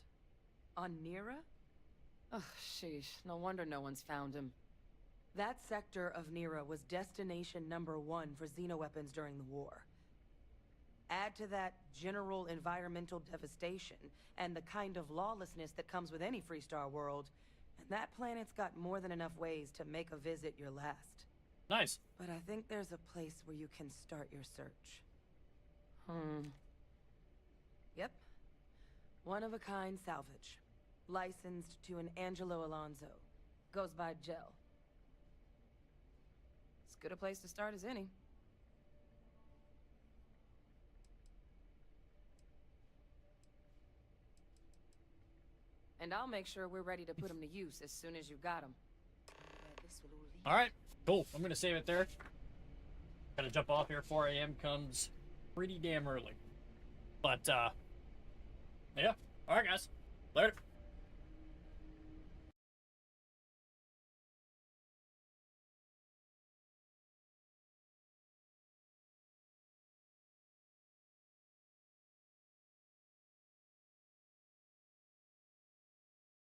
On Nira? Oh, sheesh. No wonder no one's found him. That sector of Nira was destination #1 for xenoweapons during the war. Add to that general environmental devastation and the kind of lawlessness that comes with any Freestar world, and that planet's got more than enough ways to make a visit your last. Nice. But I think there's a place where you can start your search. Yep. One-of-a-kind salvage. Licensed to an Angelo Alonso. Goes by Gel. As good a place to start as any. And I'll make sure we're ready to put them to use as soon as you got them. Alright, cool. I'm gonna save it there. Gotta jump off here. 4 a.m. comes pretty damn early. But, yeah. Alright, guys. Later.